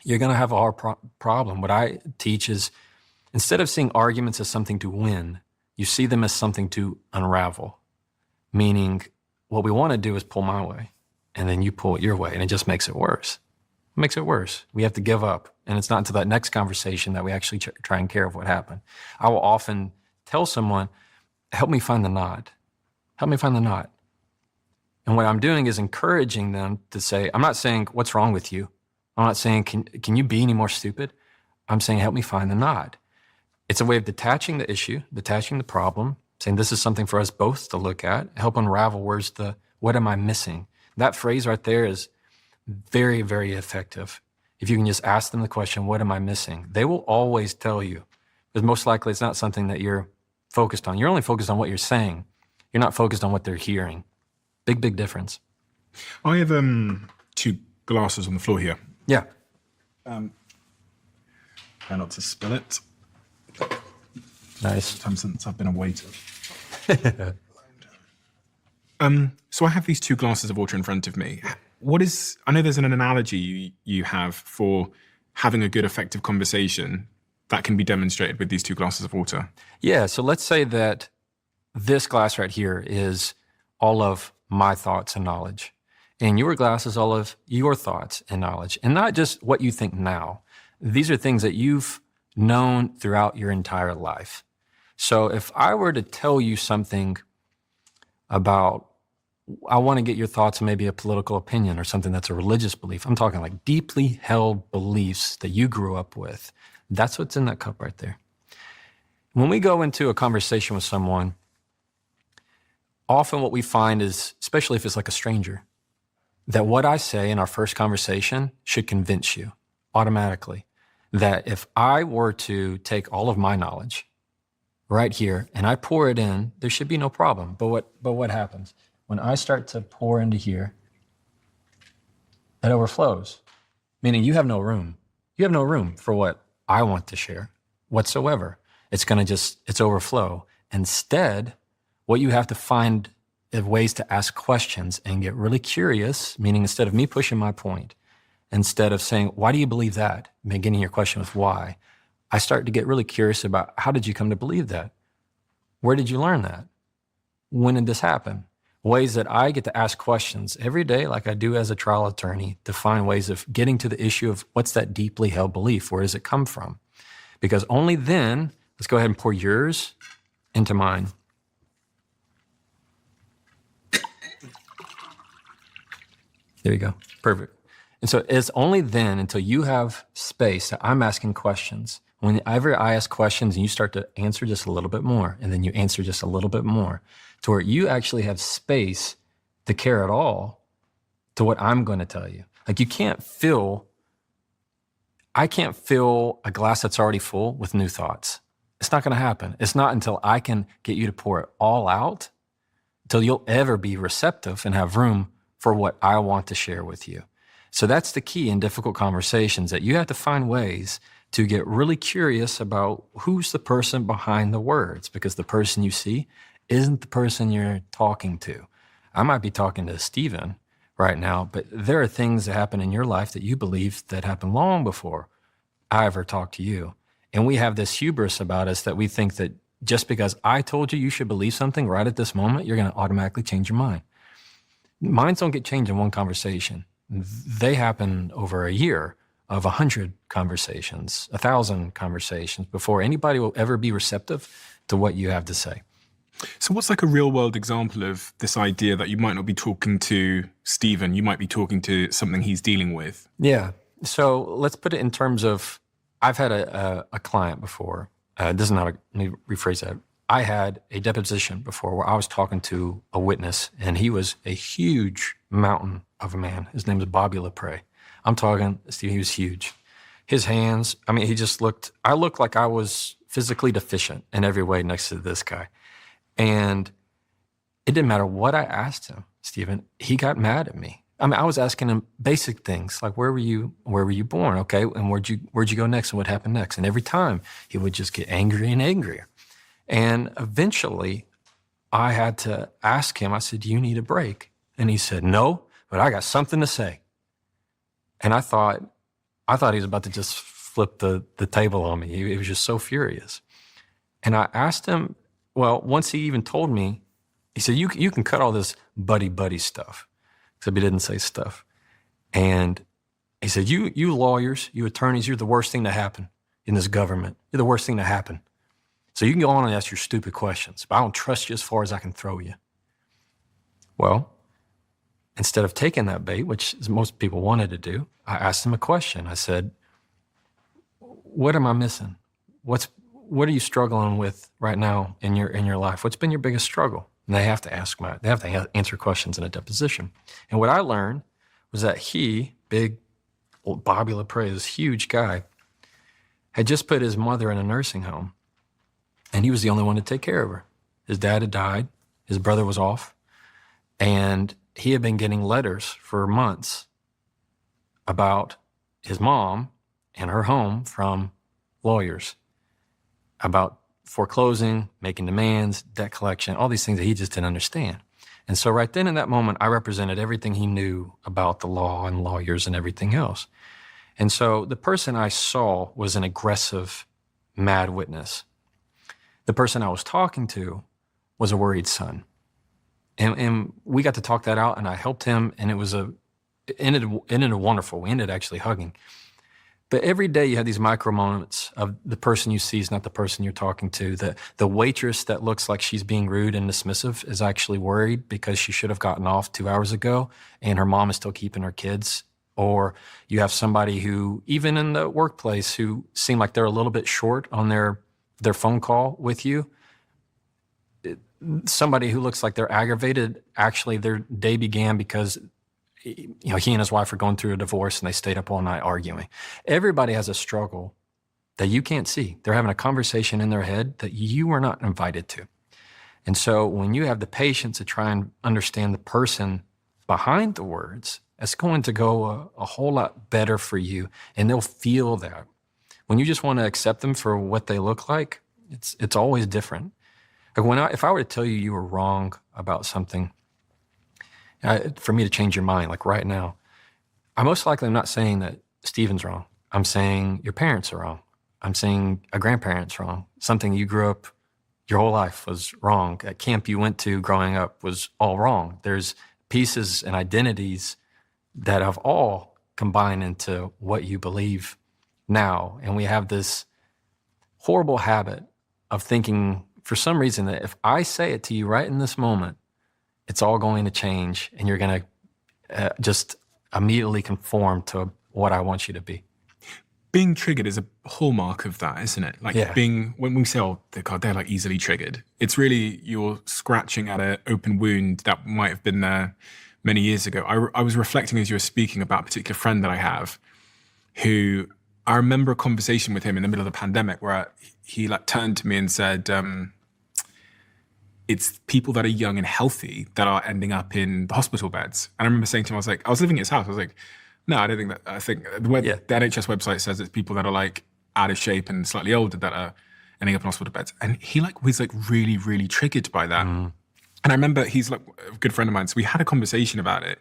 you're going to have a hard problem. What I teach is instead of seeing arguments as something to win, you see them as something to unravel, meaning what we want to do is pull my way, and then you pull it your way, and it just makes it worse. It makes it worse. We have to give up, and it's not until that next conversation that we actually try and care of what happened. I will often tell someone, help me find the knot. Help me find the knot. And what I'm doing is encouraging them to say, I'm not saying, what's wrong with you? I'm not saying, can you be any more stupid? I'm saying, help me find the knot. It's a way of detaching the issue, detaching the problem, saying this is something for us both to look at, help unravel what am I missing? That phrase right there is very, very effective. If you can just ask them the question, what am I missing? They will always tell you, because most likely it's not something that you're focused on. You're only focused on what you're saying. You're not focused on what they're hearing. Big, big difference. I have 2 glasses on the floor here. Yeah. Try not to spill it. Nice. Time since I've been a waiter. So I have these 2 glasses of water in front of me. I know there's an analogy you have for having a good, effective conversation that can be demonstrated with these 2 glasses of water. Yeah, so let's say that this glass right here is all of my thoughts and knowledge, and your glass is all of your thoughts and knowledge, and not just what you think now. These are things that you've known throughout your entire life. So if I were to tell you something about, I want to get your thoughts on maybe a political opinion or something that's a religious belief. I'm talking like deeply held beliefs that you grew up with. That's what's in that cup right there. When we go into a conversation with someone, often what we find is, especially if it's like a stranger, that what I say in our first conversation should convince you automatically that if I were to take all of my knowledge right here and I pour it in, there should be no problem. But what happens? When I start to pour into here, it overflows, meaning you have no room. You have no room for what I want to share whatsoever. It's overflow. Instead, what you have to find is ways to ask questions and get really curious, meaning instead of me pushing my point, instead of saying, why do you believe that? Beginning your question with why, I start to get really curious about how did you come to believe that? Where did you learn that? When did this happen? ways that I get to ask questions every day, like I do as a trial attorney, to find ways of getting to the issue of what's that deeply held belief? Where does it come from? Because only then, let's go ahead and pour yours into mine. There you go. Perfect. And so it's only then, until you have space, that I'm asking questions. Whenever I ask questions and you start to answer just a little bit more, and then you answer just a little bit more, to where you actually have space to care at all to what I'm going to tell you. Like I can't fill a glass that's already full with new thoughts. It's not going to happen. It's not until I can get you to pour it all out, until you'll ever be receptive and have room for what I want to share with you. So that's the key in difficult conversations, that you have to find ways to get really curious about who's the person behind the words, because the person you see isn't the person you're talking to. I might be talking to Stephen right now, but there are things that happen in your life that you believe that happened long before I ever talked to you. And we have this hubris about us that we think that just because I told you you should believe something right at this moment, you're going to automatically change your mind. Minds don't get changed in one conversation. They happen over a year of 100 conversations, 1,000 conversations before anybody will ever be receptive to what you have to say. So what's like a real world example of this idea that you might not be talking to Stephen, you might be talking to something he's dealing with? Yeah. So let's put it in terms of, I've had a client before. This is not let me rephrase that. I had a deposition before where I was talking to a witness, and he was a huge mountain of a man. His name is Bobby Lepre. I'm talking, Steve, he was huge. His hands, I mean, I looked like I was physically deficient in every way next to this guy. And it didn't matter what I asked him, Stephen, he got mad at me. I mean, I was asking him basic things like, where were you born? Okay. And where'd you go next? And what happened next? And every time he would just get angrier and angrier. And eventually I had to ask him, I said, do you need a break? And he said, no, but I got something to say. And I thought he was about to just flip the table on me. He was just so furious. And I asked him, well, once he even told me, he said, you can cut all this buddy stuff. Except he didn't say stuff. And he said, you lawyers, you attorneys, you're the worst thing to happen in this government. You're the worst thing to happen. So you can go on and ask your stupid questions, but I don't trust you as far as I can throw you. Well, instead of taking that bait, which most people wanted to do, I asked him a question. I said, what am I missing? What are you struggling with right now in your life? What's been your biggest struggle? And they have to answer questions in a deposition. And what I learned was that big old Bobby Lepre, this huge guy, had just put his mother in a nursing home. And he was the only one to take care of her. His dad had died. His brother was off. And he had been getting letters for months about his mom and her home from lawyers about foreclosing, making demands, debt collection, all these things that he just didn't understand. And so right then in that moment, I represented everything he knew about the law and lawyers and everything else. And so the person I saw was an aggressive, mad witness. The person I was talking to was a worried son. And we got to talk that out, and I helped him, and it ended wonderful. We ended actually hugging. But every day you have these micro moments of the person you see is not the person you're talking to. The waitress that looks like she's being rude and dismissive is actually worried because she should have gotten off 2 hours ago, and her mom is still keeping her kids. Or you have somebody who, even in the workplace, who seem like they're a little bit short on their phone call with you. Somebody who looks like they're aggravated, actually their day began because he and his wife are going through a divorce and they stayed up all night arguing. Everybody has a struggle that you can't see. They're having a conversation in their head that you were not invited to. And so when you have the patience to try and understand the person behind the words, it's going to go a whole lot better for you, and they'll feel that. When you just want to accept them for what they look like, it's always different. Like if I were to tell you were wrong about something, for me to change your mind, like right now, I most likely am not saying that Stephen's wrong. I'm saying your parents are wrong. I'm saying a grandparent's wrong. Something you grew up your whole life was wrong. At camp you went to growing up was all wrong. There's pieces and identities that have all combined into what you believe now. And we have this horrible habit of thinking, for some reason, that if I say it to you right in this moment, it's all going to change and you're going to just immediately conform to what I want you to be. Being triggered is a hallmark of that, isn't it? Like when we say, oh, they're like easily triggered, it's really you're scratching at an open wound that might have been there many years ago. I was reflecting as you were speaking about a particular friend that I have who I remember a conversation with him in the middle of the pandemic where he like turned to me and said, it's people that are young and healthy that are ending up in the hospital beds. And I remember saying to him, I was living at his house. I was like, no, I don't think that. I think the NHS website says it's people that are like out of shape and slightly older that are ending up in hospital beds. And he like was like really, really triggered by that. And I remember he's like a good friend of mine. So we had a conversation about it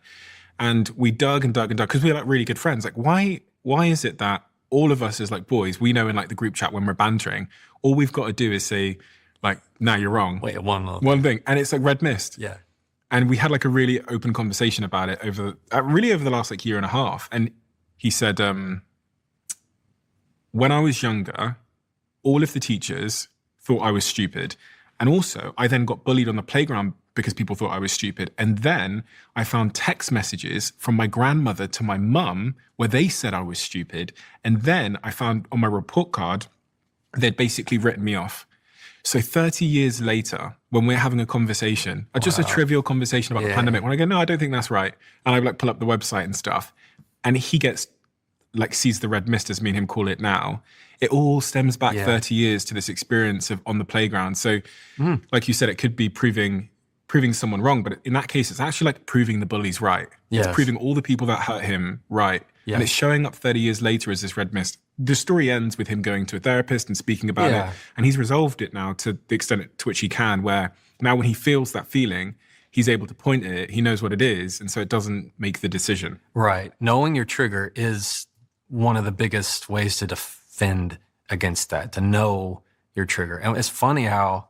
and we dug because we were like really good friends. Like, why is it that all of us as like boys, we know in like the group chat when we're bantering, all we've got to do is say like, nah, you're wrong. Wait, one thing. And it's like red mist. Yeah. And we had like a really open conversation about it over the last like year and a half. And he said, when I was younger, all of the teachers thought I was stupid. And also I then got bullied on the playground because people thought I was stupid. And then I found text messages from my grandmother to my mum where they said I was stupid. And then I found on my report card, they'd basically written me off. So 30 years later, when we're having a conversation, just a trivial conversation about the pandemic, when I go, no, I don't think that's right. And I like pull up the website and stuff. And he gets like sees the red mist, as me and him call it now. It all stems back 30 years to this experience of on the playground. So like you said, it could be proving someone wrong. But in that case, it's actually like proving the bullies right. Yes. It's proving all the people that hurt him right. Yes. And it's showing up 30 years later as this red mist. The story ends with him going to a therapist and speaking about it. And he's resolved it now to the extent to which he can, where now when he feels that feeling, he's able to point at it. He knows what it is. And so it doesn't make the decision. Right. Knowing your trigger is one of the biggest ways to defend against that, to know your trigger. And it's funny how,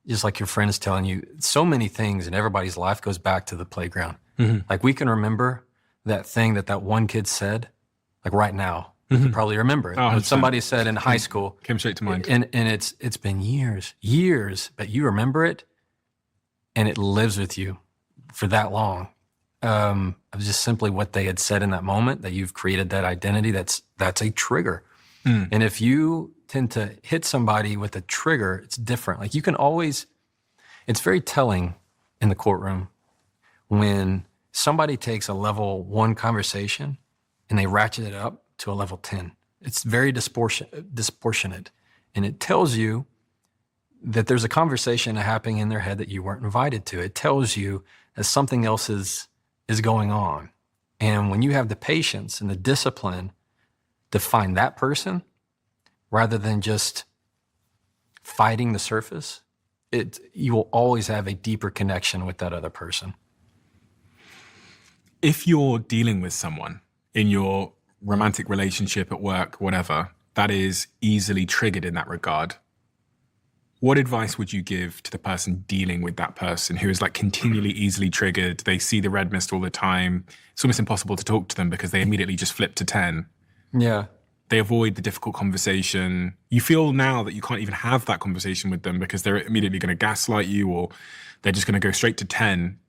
just like your friend is telling you, so many things in everybody's life goes back to the playground. Like we can remember that thing that one kid said, like right now. You can probably remember it. What somebody said in high school. Came straight to mind. And it's been years, but you remember it and it lives with you for that long. Of just simply what they had said in that moment, that you've created that identity, that's a trigger. And if you tend to hit somebody with a trigger, it's different. Like you can always, it's very telling in the courtroom when somebody takes a level 1 conversation and they ratchet it up to a level 10. It's very disproportionate. And it tells you that there's a conversation happening in their head that you weren't invited to. It tells you that something else is going on. And when you have the patience and the discipline to find that person, rather than just fighting the surface, you will always have a deeper connection with that other person. If you're dealing with someone in your romantic relationship at work, whatever, that is easily triggered in that regard, what advice would you give to the person dealing with that person who is like continually easily triggered? They see the red mist all the time. It's almost impossible to talk to them because they immediately just flip to 10. Yeah. They avoid the difficult conversation. You feel now that you can't even have that conversation with them because they're immediately going to gaslight you, or they're just going to go straight to 10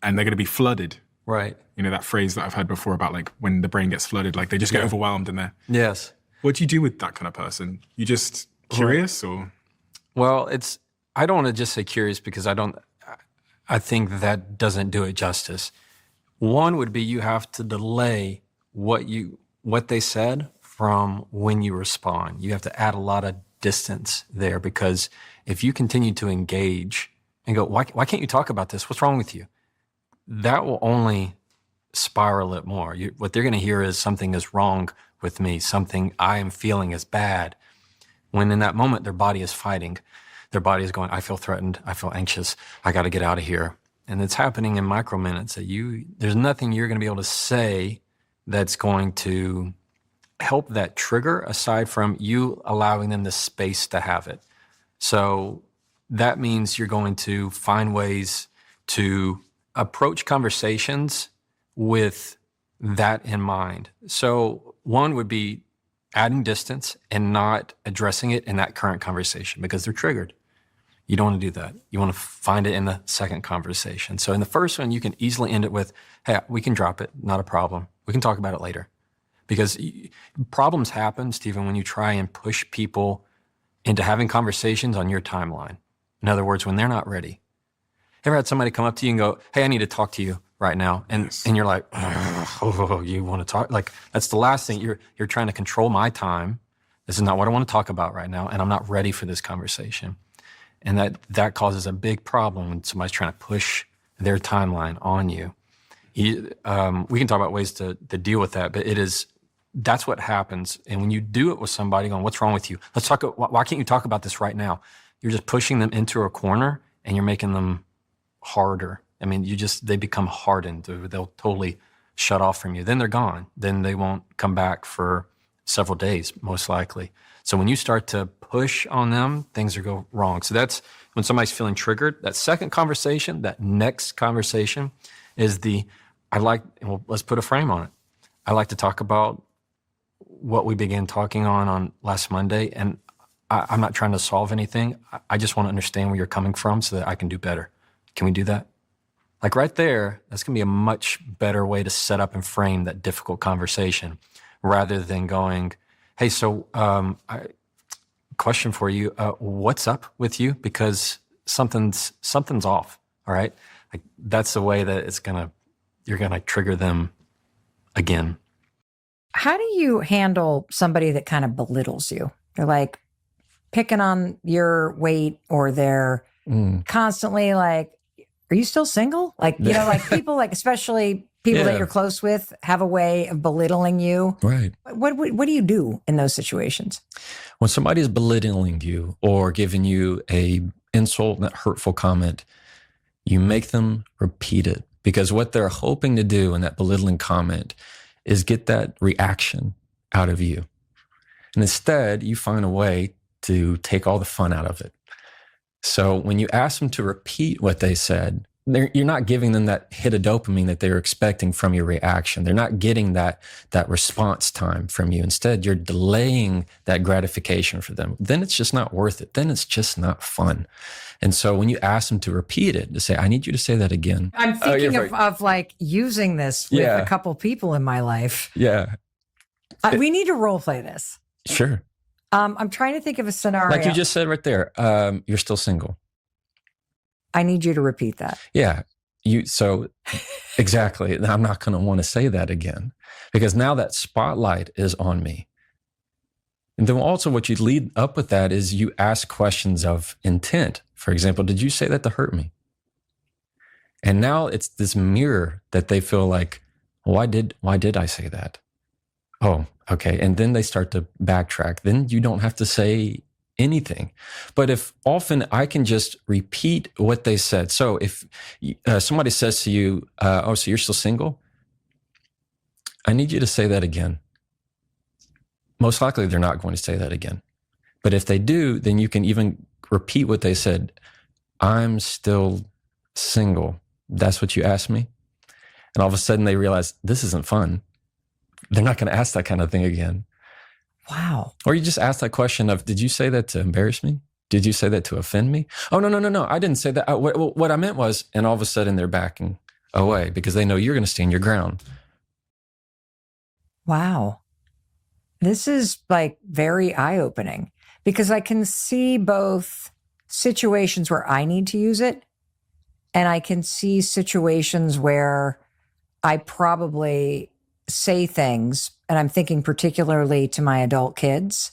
and they're going to be flooded. Right. You know, that phrase that I've heard before about like when the brain gets flooded, like they just get overwhelmed in there. Yes. What do you do with that kind of person? You just curious or? Well, I don't want to just say curious because I think that doesn't do it justice. One would be you have to delay what they said from when you respond. You have to add a lot of distance there, because if you continue to engage and go, why can't you talk about this? What's wrong with you? That will only spiral it more. What they're going to hear is something is wrong with me, something I am feeling is bad. When in that moment, their body is fighting. Their body is going, I feel threatened. I feel anxious. I got to get out of here. And it's happening in micro minutes that there's nothing you're going to be able to say that's going to help that trigger aside from you allowing them the space to have it. So that means you're going to find ways to approach conversations with that in mind. So one would be adding distance and not addressing it in that current conversation because they're triggered. You don't want to do that. You want to find it in the second conversation. So in the first one, you can easily end it with, hey, we can drop it, not a problem. We can talk about it later. Because problems happen, Stephen, when you try and push people into having conversations on your timeline. In other words, when they're not ready. Ever had somebody come up to you and go, hey, I need to talk to you right now. And you're like, oh, you want to talk? Like, that's the last thing. You're trying to control my time. This is not what I want to talk about right now. And I'm not ready for this conversation. And that causes a big problem when somebody's trying to push their timeline on you. We can talk about ways to deal with that, but that's what happens. And when you do it with somebody going, what's wrong with you? Why can't you talk about this right now? You're just pushing them into a corner and you're making them harder. I mean, they become hardened. They'll totally shut off from you. Then they're gone. Then they won't come back for several days, most likely. So when you start to push on them, things will go wrong. So that's when somebody's feeling triggered. That second conversation, that next conversation is let's put a frame on it. I like to talk about what we began talking on last Monday, and I'm not trying to solve anything. I just want to understand where you're coming from so that I can do better. Can we do that? Like right there, that's going to be a much better way to set up and frame that difficult conversation rather than going, hey, so question for you, what's up with you? Because something's off, all right? Like that's the way that you're going to trigger them again. How do you handle somebody that kind of belittles you? They're like picking on your weight, or they're constantly like, are you still single? Like, like people, like especially people that you're close with, have a way of belittling you. Right. What do you do in those situations? When somebody's belittling you or giving you a insult, that hurtful comment, you make them repeat it, because what they're hoping to do in that belittling comment is get that reaction out of you. And instead, you find a way to take all the fun out of it. So when you ask them to repeat what they said, you're not giving them that hit of dopamine that they're expecting from your reaction. They're not getting that response time from you. Instead, you're delaying that gratification for them. Then it's just not worth it. Then it's just not fun. And so when you ask them to repeat it, to say, I need you to say that again. I'm thinking of like using this with a couple people in my life. Yeah. We need to role play this. Sure. I'm trying to think of a scenario. Like you just said right there, you're still single. I need you to repeat that. Yeah. So exactly. I'm not going to want to say that again, because now that spotlight is on me. And then also what you lead up with that is you ask questions of intent. For example, did you say that to hurt me? And now it's this mirror that they feel like, why did I say that? Oh, okay. And then they start to backtrack. Then you don't have to say anything. But if often I can just repeat what they said. So if somebody says to you, oh, so you're still single? I need you to say that again. Most likely they're not going to say that again. But if they do, then you can even repeat what they said. I'm still single. That's what you asked me. And all of a sudden they realize this isn't fun. They're not going to ask that kind of thing again. Wow. Or you just ask that question of, did you say that to embarrass me? Did you say that to offend me? Oh, no. I didn't say that. What I meant was, and all of a sudden they're backing away because they know you're going to stand your ground. Wow. This is like very eye-opening, because I can see both situations where I need to use it, and I can see situations where I probably say things, and I'm thinking particularly to my adult kids,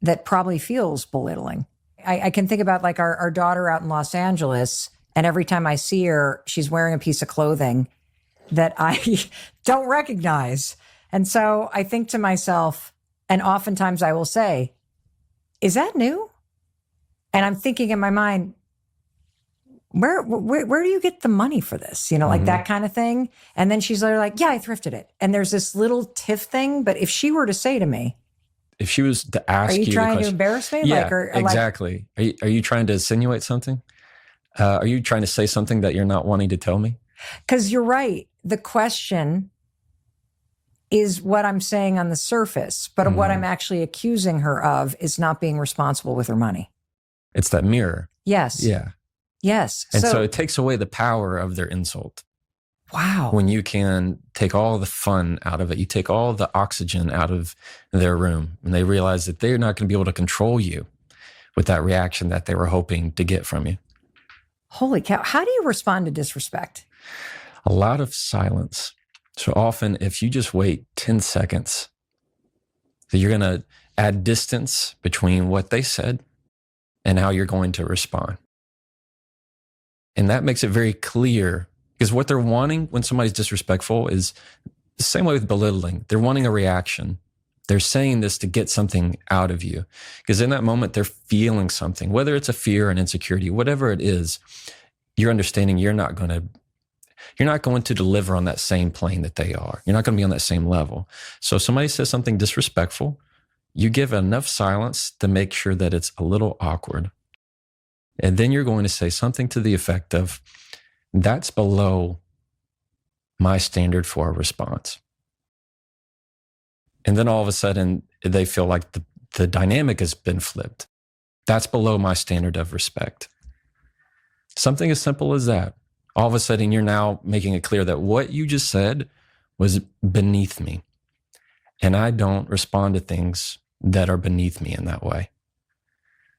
that probably feels belittling. I can think about like our daughter out in Los Angeles, and every time I see her, she's wearing a piece of clothing that I don't recognize. And so I think to myself, and oftentimes I will say, is that new? And I'm thinking in my mind, where do you get the money for this? Like that kind of thing. And then she's like, yeah, I thrifted it. And there's this little tiff thing. But if she were to say to me, if she was to ask Are you you the trying to question, embarrass me? yeah, Like, or exactly. Are you trying to insinuate something? Are you trying to say something that you're not wanting to tell me? Because you're right. The question is what I'm saying on the surface, but what I'm actually accusing her of is not being responsible with her money. It's that mirror. Yes. Yeah. Yes. And so it takes away the power of their insult. Wow. When you can take all the fun out of it, you take all the oxygen out of their room, and they realize that they're not going to be able to control you with that reaction that they were hoping to get from you. Holy cow. How do you respond to disrespect? A lot of silence. So often, if you just wait 10 seconds, so you're going to add distance between what they said and how you're going to respond. And that makes it very clear, because what they're wanting when somebody's disrespectful is the same way with belittling. They're wanting a reaction. They're saying this to get something out of you, because in that moment, they're feeling something, whether it's a fear, an insecurity, whatever it is, you're understanding you're not going to deliver on that same plane that they are. You're not going to be on that same level. So if somebody says something disrespectful, you give enough silence to make sure that it's a little awkward. And then you're going to say something to the effect of, that's below my standard for a response. And then all of a sudden, they feel like the dynamic has been flipped. That's below my standard of respect. Something as simple as that. All of a sudden, you're now making it clear that what you just said was beneath me. And I don't respond to things that are beneath me in that way.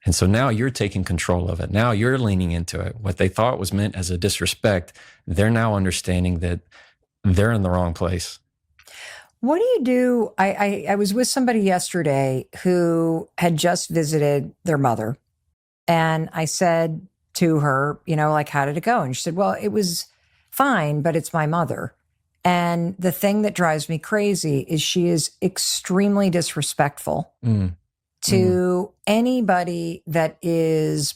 And so now you're taking control of it. Now you're leaning into it. What they thought was meant as a disrespect, they're now understanding that they're in the wrong place. What do you do? I was with somebody yesterday who had just visited their mother. And I said to her, like, how did it go? And she said, well, it was fine, but it's my mother. And the thing that drives me crazy is she is extremely disrespectful to anybody that is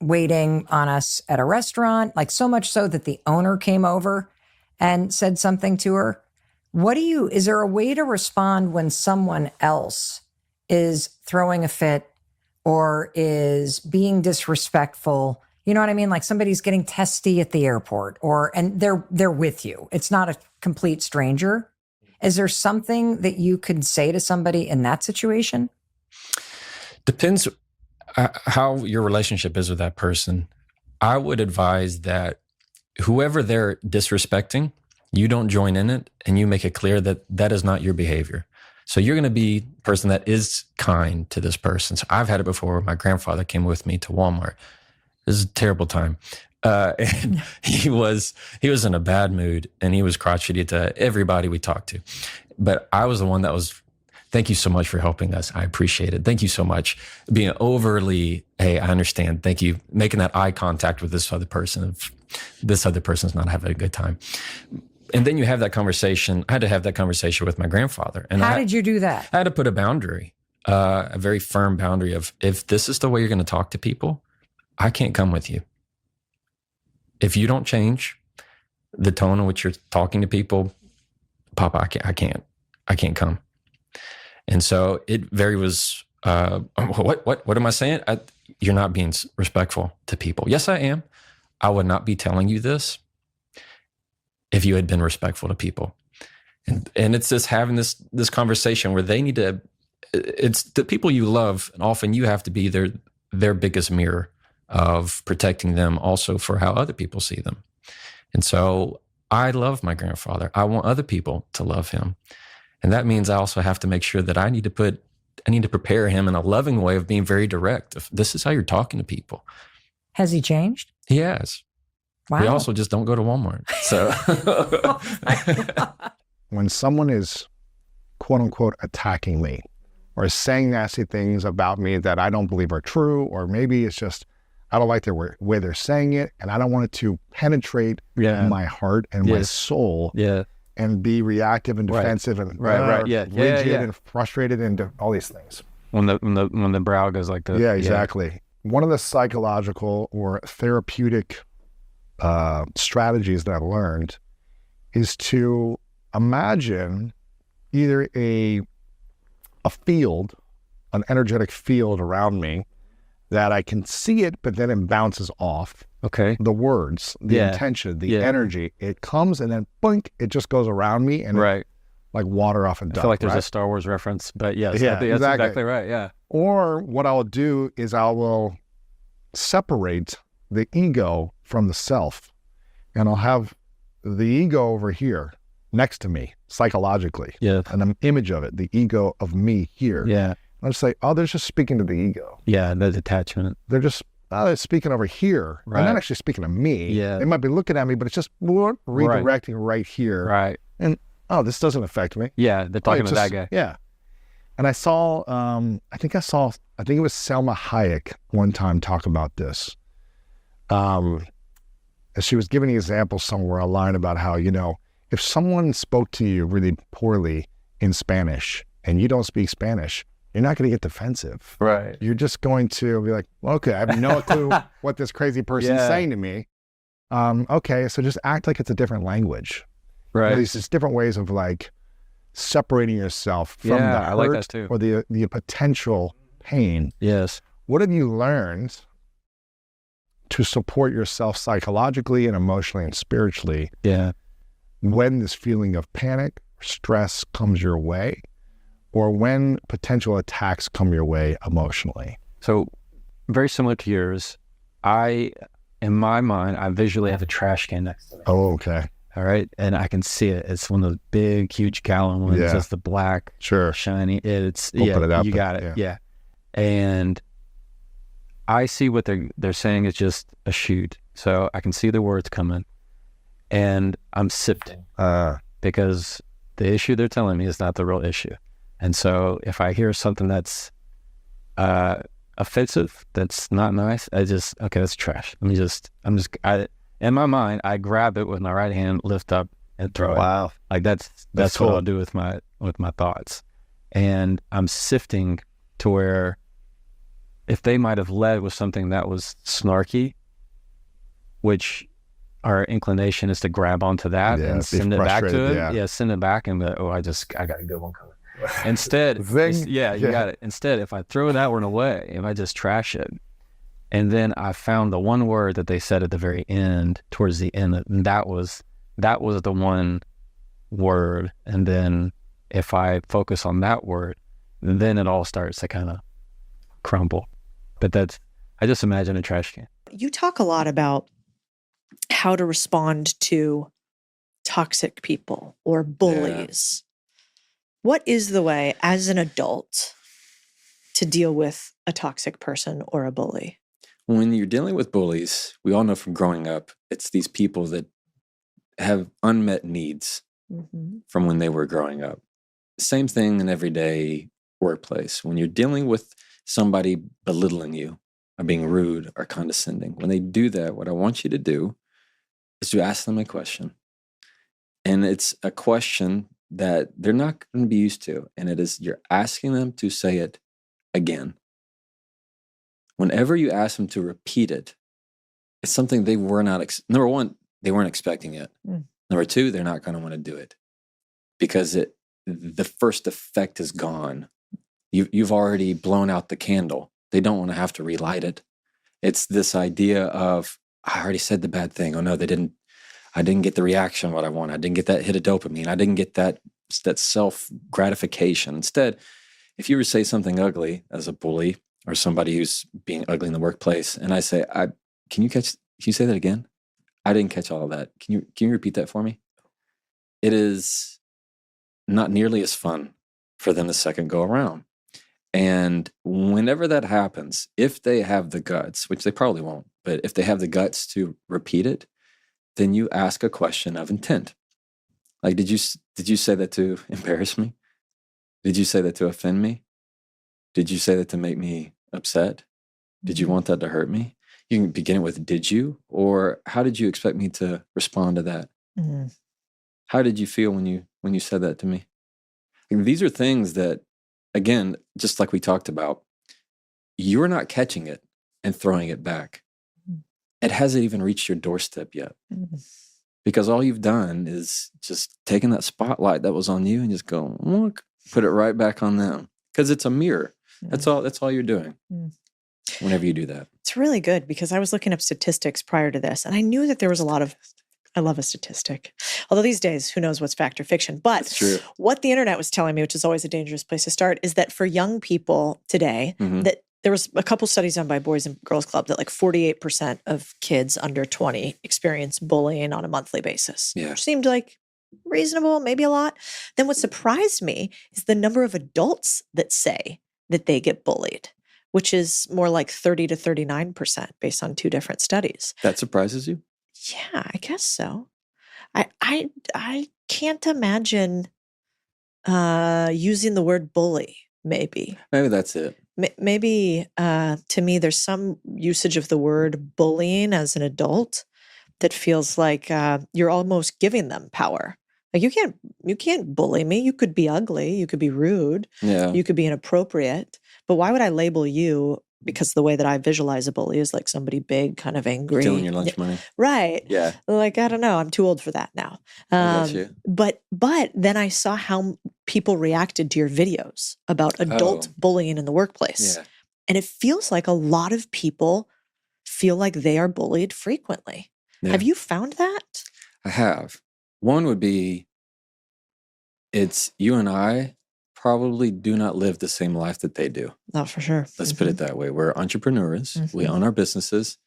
waiting on us at a restaurant, like so much so that the owner came over and said something to her. Is there a way to respond when someone else is throwing a fit or is being disrespectful? You know what I mean? Like somebody's getting testy at the airport and they're with you. It's not a complete stranger. Is there something that you could say to somebody in that situation? Depends how your relationship is with that person. I would advise that whoever they're disrespecting, you don't join in it and you make it clear that that is not your behavior. So you're going to be a person that is kind to this person. So I've had it before. My grandfather came with me to Walmart. This is a terrible time. And he was in a bad mood and he was crotchety to everybody we talked to. But I was the one that was, thank you so much for helping us. I appreciate it. Thank you so much. Being overly, hey, I understand. Thank you. Making that eye contact with this other person. If this other person's not having a good time. And then you have that conversation. I had to have that conversation with my grandfather. And how did you do that? I had to put a boundary, a very firm boundary of, if this is the way you're going to talk to people, I can't come with you. If you don't change the tone in which you're talking to people, Papa, I can't come. And so it was, what am I saying? You're not being respectful to people. Yes, I am. I would not be telling you this if you had been respectful to people. And it's just having this conversation where they need to, it's the people you love, and often you have to be their biggest mirror of protecting them also for how other people see them. And so I love my grandfather. I want other people to love him. And that means I also have to make sure that I need to prepare him in a loving way of being very direct. If this is how you're talking to people. Has he changed? He has. Wow. We also just don't go to Walmart. So when someone is quote unquote attacking me or saying nasty things about me that I don't believe are true, or maybe it's just, I don't like their way they're saying it, and I don't want it to penetrate my heart and my soul and be reactive and defensive and rigid and frustrated and all these things. When the brow goes like this. Yeah, exactly. One of the psychological or therapeutic strategies that I've learned is to imagine either a field an energetic field around me that I can see it, but then it bounces off. Okay. The words, the intention, the energy, it comes and then boink, it just goes around me and Right. like water off a duck. I feel like there's a Star Wars reference, but yes, Yeah, I think that's exactly. exactly right. Yeah. Or what I'll do is I will separate the ego from the self, and I'll have the ego over here next to me psychologically. Yeah. An image of it, the ego of me here. Yeah. I'll say, oh, they're just speaking to the ego. Yeah. The detachment. They're just, they're speaking over here. Right. They're not actually speaking to me. Yeah. They might be looking at me, but it's just redirecting right here. Right. And, oh, this doesn't affect me. Yeah. They're talking to that guy. Yeah. And I saw, I think it was Selma Hayek one time talk about this. She was giving an example somewhere online about how, if someone spoke to you really poorly in Spanish and you don't speak Spanish, you're not going to get defensive. Right. You're just going to be like, well, okay, I have no clue what this crazy person's saying to me. Okay, so just act like it's a different language. Right. There's just different ways of like separating yourself from the hurt I like that too. or the potential pain. Yes. What have you learned to support yourself psychologically and emotionally and spiritually Yeah. when this feeling of panic, stress comes your way, or when potential attacks come your way emotionally? So very similar to yours, in my mind, I visually have a trash can next to me. Oh, okay. All right. And I can see it. It's one of those big, huge gallon ones. Yeah. It's the black, Sure. shiny. Open it up. You got it. Yeah. And I see what they're saying is just a shoot. So I can see the words coming and I'm sifting because the issue they're telling me is not the real issue. And so if I hear something that's offensive, that's not nice, okay, that's trash. In my mind, I grab it with my right hand, lift up and throw it. Wow. Like that's cool. what I'll do with my thoughts. And I'm sifting to where if they might have led with something that was snarky, which our inclination is to grab onto that and send it back to it. Yeah, send it back and be like, I got a good one coming. Instead, you got it. Instead, if I throw that one away, if I just trash it, and then I found the one word that they said at the very end, towards the end, and that was the one word. And then if I focus on that word, then it all starts to kind of crumble. But I just imagine a trash can. You talk a lot about how to respond to toxic people or bullies. What is the way as an adult to deal with a toxic person or a bully? When you're dealing with bullies, we all know from growing up, it's these people that have unmet needs from when they were growing up. Same thing in everyday workplace. When you're dealing with somebody belittling you or being rude or condescending, when they do that, what I want you to do is to ask them a question. And it's a question that they're not going to be used to. And it is, you're asking them to say it again. Whenever you ask them to repeat it, it's something they were not, number one, they weren't expecting it. Number two, they're not going to want to do it because the first effect is gone. You've already blown out the candle. They don't want to have to relight it. It's this idea of, I already said the bad thing. Oh no, I didn't get the reaction what I want. I didn't get that hit of dopamine. I didn't get that self-gratification. Instead, if you were to say something ugly as a bully or somebody who's being ugly in the workplace, and I say, can you say that again? I didn't catch all of that. Can you repeat that for me? It is not nearly as fun for them the second go around. And whenever that happens, if they have the guts, which they probably won't, but if they have the guts to repeat it, then you ask a question of intent. Like, did you say that to embarrass me? Did you say that to offend me? Did you say that to make me upset? Did you want that to hurt me? You can begin it with, did you? Or how did you expect me to respond to that? Mm-hmm. How did you feel when you said that to me? And these are things that, again, just like we talked about, you're not catching it and throwing it back. It hasn't even reached your doorstep yet. Because all you've done is just taken that spotlight that was on you and just go, look, put it right back on them. Because it's a mirror. That's all you're doing Mm. whenever you do that. It's really good because I was looking up statistics prior to this, and I knew that there was a lot of. I love a statistic. Although these days, who knows what's fact or fiction? But That's true. what the internet was telling me, which is always a dangerous place to start, is that for young people today, Mhm. that there was a couple studies done by Boys and Girls Club that like 48% of kids under 20 experience bullying on a monthly basis. Yeah. Which seemed like reasonable, maybe a lot. Then what surprised me is the number of adults that say that they get bullied, which is more like 30 to 39% based on two different studies. That surprises you? Yeah, I guess so. I can't imagine using the word bully, maybe. Maybe that's it. Maybe to me, there's some usage of the word bullying as an adult that feels like you're almost giving them power. Like you can't bully me. You could be ugly. You could be rude. Yeah. You could be inappropriate. But why would I label you? Because the way that I visualize a bully is like somebody big, kind of angry. Stealing your lunch money. Right. Yeah. Like, I don't know. I'm too old for that now. I get you. But then I saw how people reacted to your videos about adult bullying in the workplace. Yeah. And it feels like a lot of people feel like they are bullied frequently. Yeah. Have you found that? I have. One would be, it's you and I probably do not live the same life that they do. Oh, for sure. Let's put it that way. We're entrepreneurs. We Mhm. own our businesses.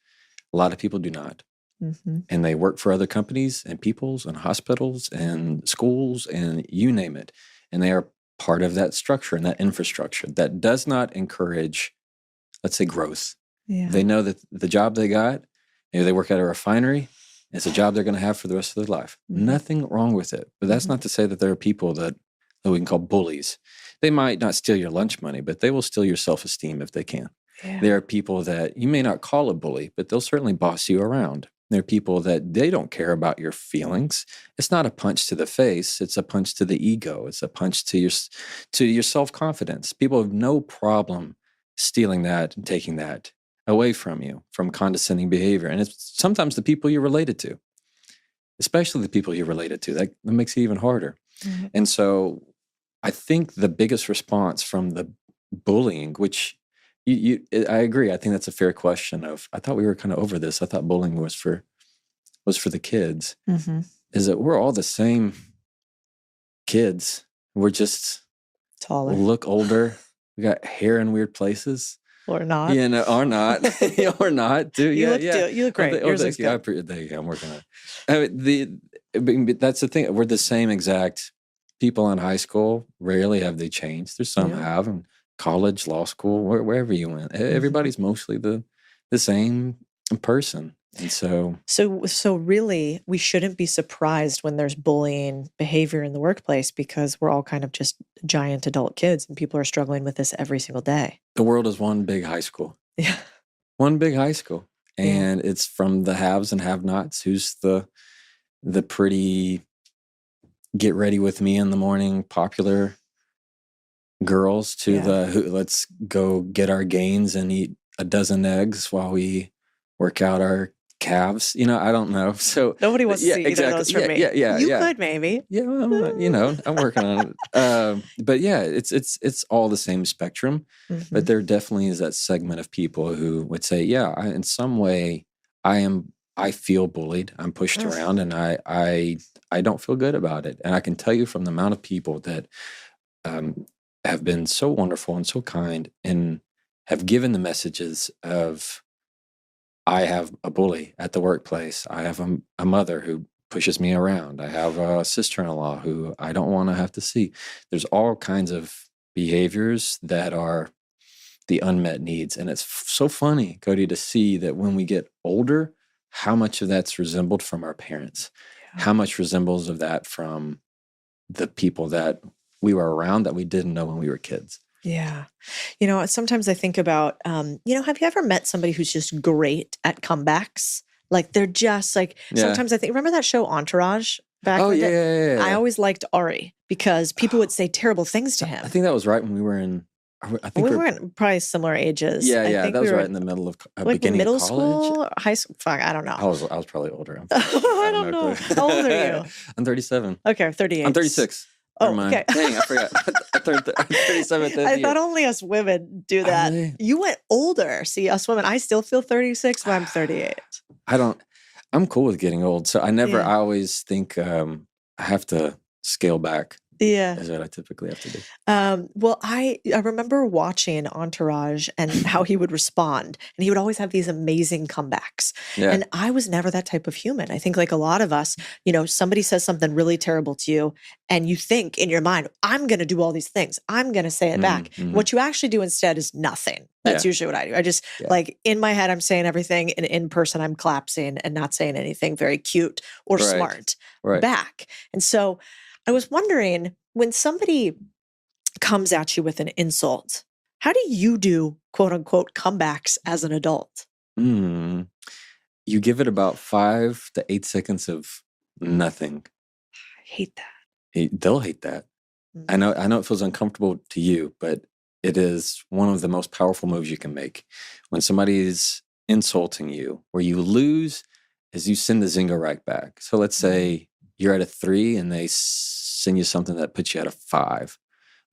A lot of people do not. Mm-hmm. And they work for other companies and peoples and hospitals and schools and you name it. And they are part of that structure and that infrastructure that does not encourage, let's say, growth. Yeah. They know that the job they got, maybe they work at a refinery, it's a job they're going to have for the rest of their life. Mhm. Nothing wrong with it. But that's not to say that there are people that we can call bullies. They might not steal your lunch money, but they will steal your self-esteem if they can. Yeah. There are people that you may not call a bully, but they'll certainly boss you around. There are people that they don't care about your feelings. It's not a punch to the face. It's a punch to the ego. It's a punch to your self-confidence. People have no problem stealing that and taking that away from you, from condescending behavior. And it's sometimes the people you're related to, especially the people you're related to. That makes it even harder. Mhm. And so I think the biggest response from the bullying, which I agree. I think that's a fair question I thought we were kind of over this. I thought bullying was for the kids. Mm-hmm. Is that we're all the same kids. We're just Taller look older. We got hair in weird places. or not. You know, or not. Or not. Dude, You yeah, you look great. Yours looks thank you. good. There you go. I'm working on it. But that's the thing. We're the same exact people in high school. Rarely have they changed. There's some Yeah. have in college, law school, wherever you went. Everybody's mostly the same person. And so So really, we shouldn't be surprised when there's bullying behavior in the workplace because we're all kind of just giant adult kids and people are struggling with this every single day. the world is one big high school. Yeah. One big high school. Yeah. And it's from the haves and have-nots. Who's the pretty get ready with me in the morning popular girls to Yeah. let's go get our gains and eat a dozen eggs while we work out our calves. You know, I don't know. So Nobody wants to yeah, see either exactly. of those from Yeah, me. yeah, yeah, You yeah. could maybe. Yeah, well, I'm working on it. But yeah, it's all the same spectrum. Mhm. But there definitely is that segment of people who would say, yeah, in some way, I feel bullied. I'm pushed Ugh. around, and I don't feel good about it. And I can tell you from the amount of people that have been so wonderful and so kind, and have given the messages of, I have a bully at the workplace. I have a mother who pushes me around. I have a sister-in-law who I don't want to have to see. There's all kinds of behaviors that are the unmet needs. And it's so funny, Cody, to see that when we get older, how much of that's resembled from our parents, how much resembles of that from the people that we were around that we didn't know when we were kids. Yeah. You know, sometimes I think about, have you ever met somebody who's just great at comebacks? Like they're just like, Yeah. sometimes I think, remember that show Entourage back Oh, in the yeah, day? yeah, yeah. I always liked Ari because people would say terrible things to him. I think that was right when we were in, I think we weren't probably similar ages. yeah, I yeah, think that was we were right in the middle of like beginning middle of college. school, or high school. Fuck, I don't know. I was probably older. I don't know. How old are you? I'm 37. Okay, 38. I'm 36. Oh, Never mind. okay. Dang, I forgot. I turned 37 this I year. thought only us women do that. Really? You went older. See, us women, I still feel 36, but I'm 38. I'm cool with getting old. So I Yeah. always think I have to scale back. Yeah. Is what I typically have to do. Well, I remember watching Entourage and how he would respond, and he would always have these amazing comebacks. Yeah. And I was never that type of human. I think like a lot of us, somebody says something really terrible to you, and you think in your mind, I'm going to do all these things. I'm going to say it back. Mhm. What you actually do instead is nothing. That's usually what I do. I just like in my head, I'm saying everything, and in person, I'm collapsing and not saying anything very cute or Right. smart Right. back. And so I was wondering, when somebody comes at you with an insult, how do you do quote unquote comebacks as an adult? You give it about 5 to 8 seconds of nothing. I hate that. They'll hate that. Mm. I know it feels uncomfortable to you, but it is one of the most powerful moves you can make. When somebody is insulting you, where you lose is you send the zinger right back. So let's say you're at a 3 and they send you something that puts you at a 5.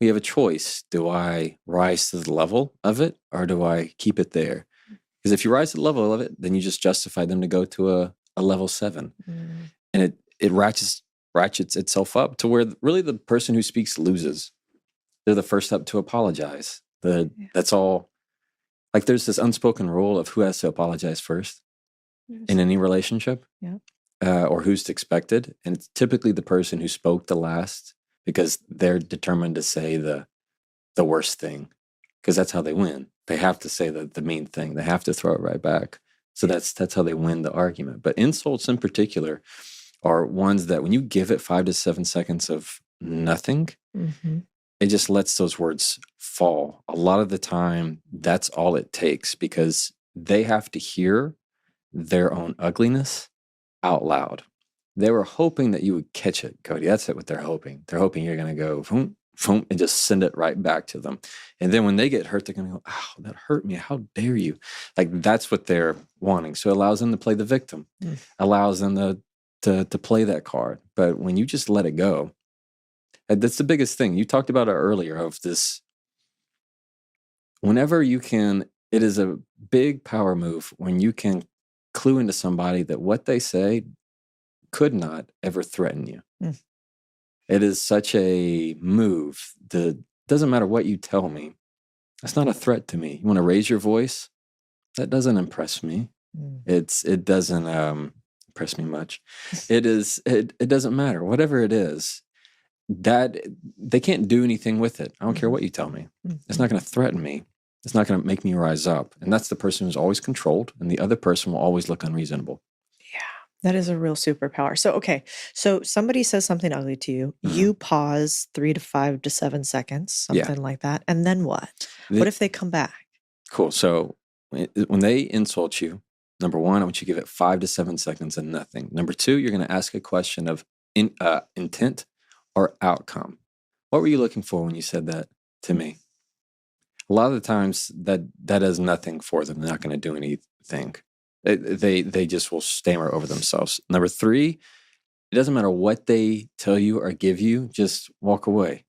We have a choice. Do I rise to the level of it, or do I keep it there? Because if you rise to the level of it, then you just justify them to go to a level 7. And it ratchets itself up to where really the person who speaks loses. They're the first up to apologize. That's all. Like there's this unspoken rule of who has to apologize first in any relationship. Yeah. Or who's expected. And it's typically the person who spoke the last, because they're determined to say the worst thing, because that's how they win. They have to say the mean thing. They have to throw it right back. So that's how they win the argument. But insults in particular are ones that when you give it 5 to 7 seconds of nothing, it just lets those words fall. A lot of the time, that's all it takes, because they have to hear their own ugliness out loud. They were hoping that you would catch it, Cody. That's what they're hoping. They're hoping you're going to go, boom, boom, and just send it right back to them. And then when they get hurt, they're going to go, oh, that hurt me. How dare you? Like that's what they're wanting. So it allows them to play the victim, allows them to play that card. But when you just let it go, and that's the biggest thing. You talked about it earlier of this. Whenever you can, it is a big power move when you can clue into somebody that what they say could not ever threaten you. It is such a move that doesn't matter what you tell me. That's not a threat to me. You want to raise your voice? That doesn't impress me. It doesn't impress me much. It doesn't matter. Whatever it is, that they can't do anything with it. I don't care what you tell me. It's not going to threaten me. It's not going to make me rise up. And that's the person who's always controlled, and the other person will always look unreasonable. Yeah, that is a real superpower. So, okay. So somebody says something ugly to you. You pause 3 to 5 to 7 seconds, something like that. And then what? What if they come back? Cool. So when they insult you, number 1, I want you to give it 5 to 7 seconds and nothing. Number 2, you're going to ask a question of intent or outcome. What were you looking for when you said that to me? A lot of the times that is nothing for them. They're not going to do anything. They just will stammer over themselves. Number 3, it doesn't matter what they tell you or give you, just walk away.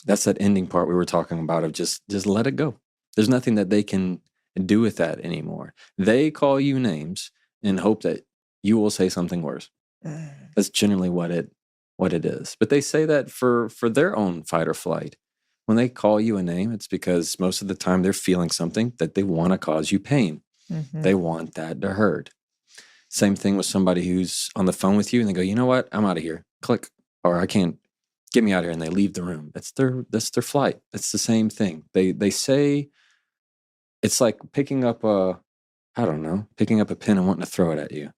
That's that ending part we were talking about of just let it go. There's nothing that they can do with that anymore. They call you names and hope that you will say something worse. That's generally what it is. But they say that for their own fight or flight. When they call you a name, it's because most of the time they're feeling something that they want to cause you pain. They want that to hurt. Same thing with somebody who's on the phone with you and they go, you know what? I'm out of here. Click. Or I can't, get me out of here. And they leave the room. That's their flight. It's the same thing. They say it's like picking up a pen and wanting to throw it at you.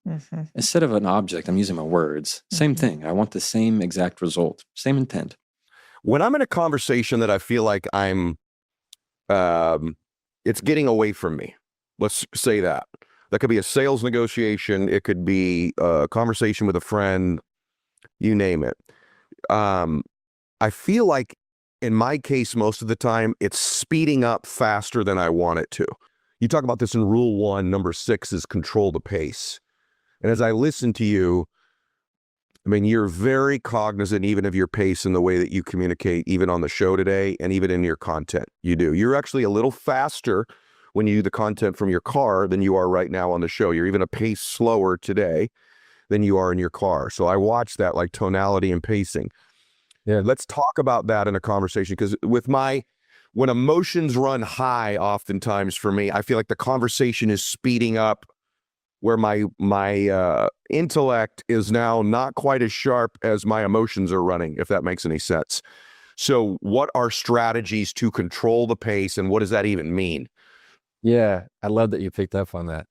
Instead of an object, I'm using my words. Same thing. I want the same exact result, same intent. When I'm in a conversation that I feel like it's getting away from me, let's say that. That could be a sales negotiation. It could be a conversation with a friend, you name it. I feel like in my case, most of the time, it's speeding up faster than I want it to. You talk about this in Rule 1, number 6 is control the pace. And as I listen to you, I mean, you're very cognizant even of your pace and the way that you communicate, even on the show today and even in your content. You do. You're actually a little faster when you do the content from your car than you are right now on the show. You're even a pace slower today than you are in your car. So I watch that, like tonality and pacing. Yeah, let's talk about that in a conversation, because when emotions run high, oftentimes for me, I feel like the conversation is speeding up, where my intellect is now not quite as sharp as my emotions are running, if that makes any sense. So what are strategies to control the pace, and what does that even mean? Yeah, I love that you picked up on that.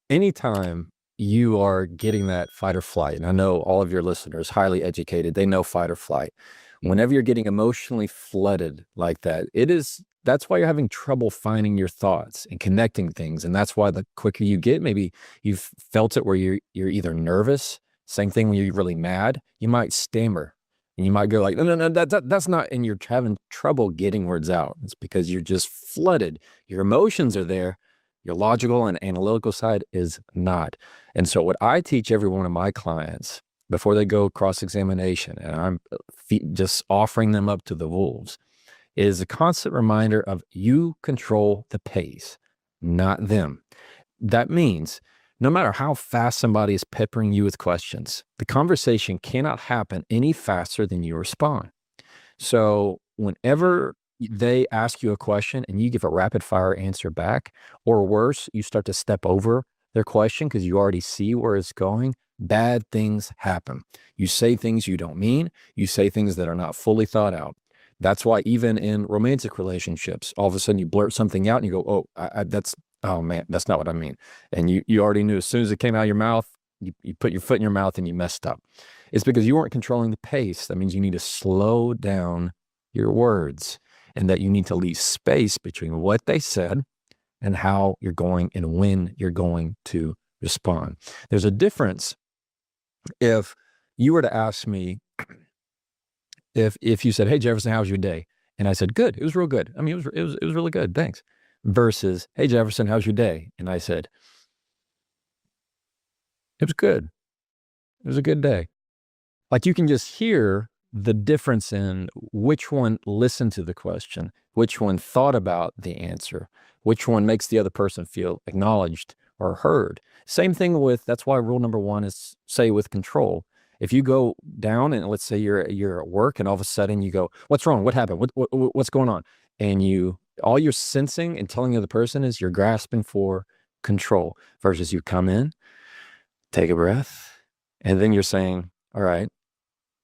Anytime you are getting that fight or flight, and I know all of your listeners, highly educated, they know fight or flight. Whenever you're getting emotionally flooded like that, that's why you're having trouble finding your thoughts and connecting things. And that's why the quicker you get, maybe you've felt it where you're either nervous, same thing when you're really mad, you might stammer and you might go like, no, that's not, and you're having trouble getting words out. It's because you're just flooded. Your emotions are there. Your logical and analytical side is not. And so what I teach every one of my clients before they go cross-examination, and I'm just offering them up to the wolves, is a constant reminder of you control the pace, not them. That means no matter how fast somebody is peppering you with questions, the conversation cannot happen any faster than you respond. So whenever they ask you a question and you give a rapid fire answer back, or worse, you start to step over their question because you already see where it's going, bad things happen. You say things you don't mean. You say things that are not fully thought out. That's why even in romantic relationships, all of a sudden you blurt something out and you go, oh man, that's not what I mean. And you already knew as soon as it came out of your mouth, you put your foot in your mouth and you messed up. It's because you weren't controlling the pace. That means you need to slow down your words, and that you need to leave space between what they said and how you're going and when you're going to respond. There's a difference if you were to ask me, if you said, "Hey Jefferson, how was your day?" And I said, "Good. It was real good. I mean, it was really good. Thanks." Versus, "Hey Jefferson, how's your day?" And I said, "It was good. It was a good day." Like, you can just hear the difference in which one listened to the question, which one thought about the answer, which one makes the other person feel acknowledged or heard. Same thing that's why rule number one is say with control. If you go down and let's say you're at work and all of a sudden you go, "What's wrong? What happened? What's going on?" And all you're sensing and telling the other person is you're grasping for control, versus you come in, take a breath, and then you're saying, "All right,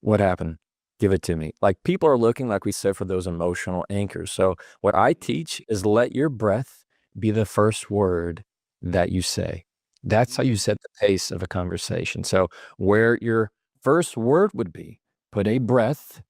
what happened? Give it to me." Like, people are looking, like we said, for those emotional anchors. So what I teach is let your breath be the first word that you say. That's how you set the pace of a conversation. So where your first word would be, put a breath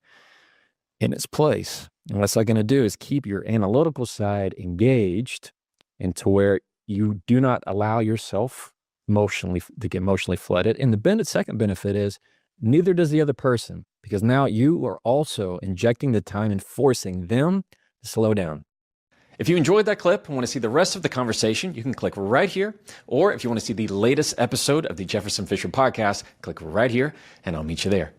in its place. And what's that going to do is keep your analytical side engaged into where you do not allow yourself to get emotionally flooded. And the second benefit is neither does the other person, because now you are also injecting the time and forcing them to slow down. If you enjoyed that clip and want to see the rest of the conversation, you can click right here. Or if you want to see the latest episode of the Jefferson Fisher podcast, click right here and I'll meet you there.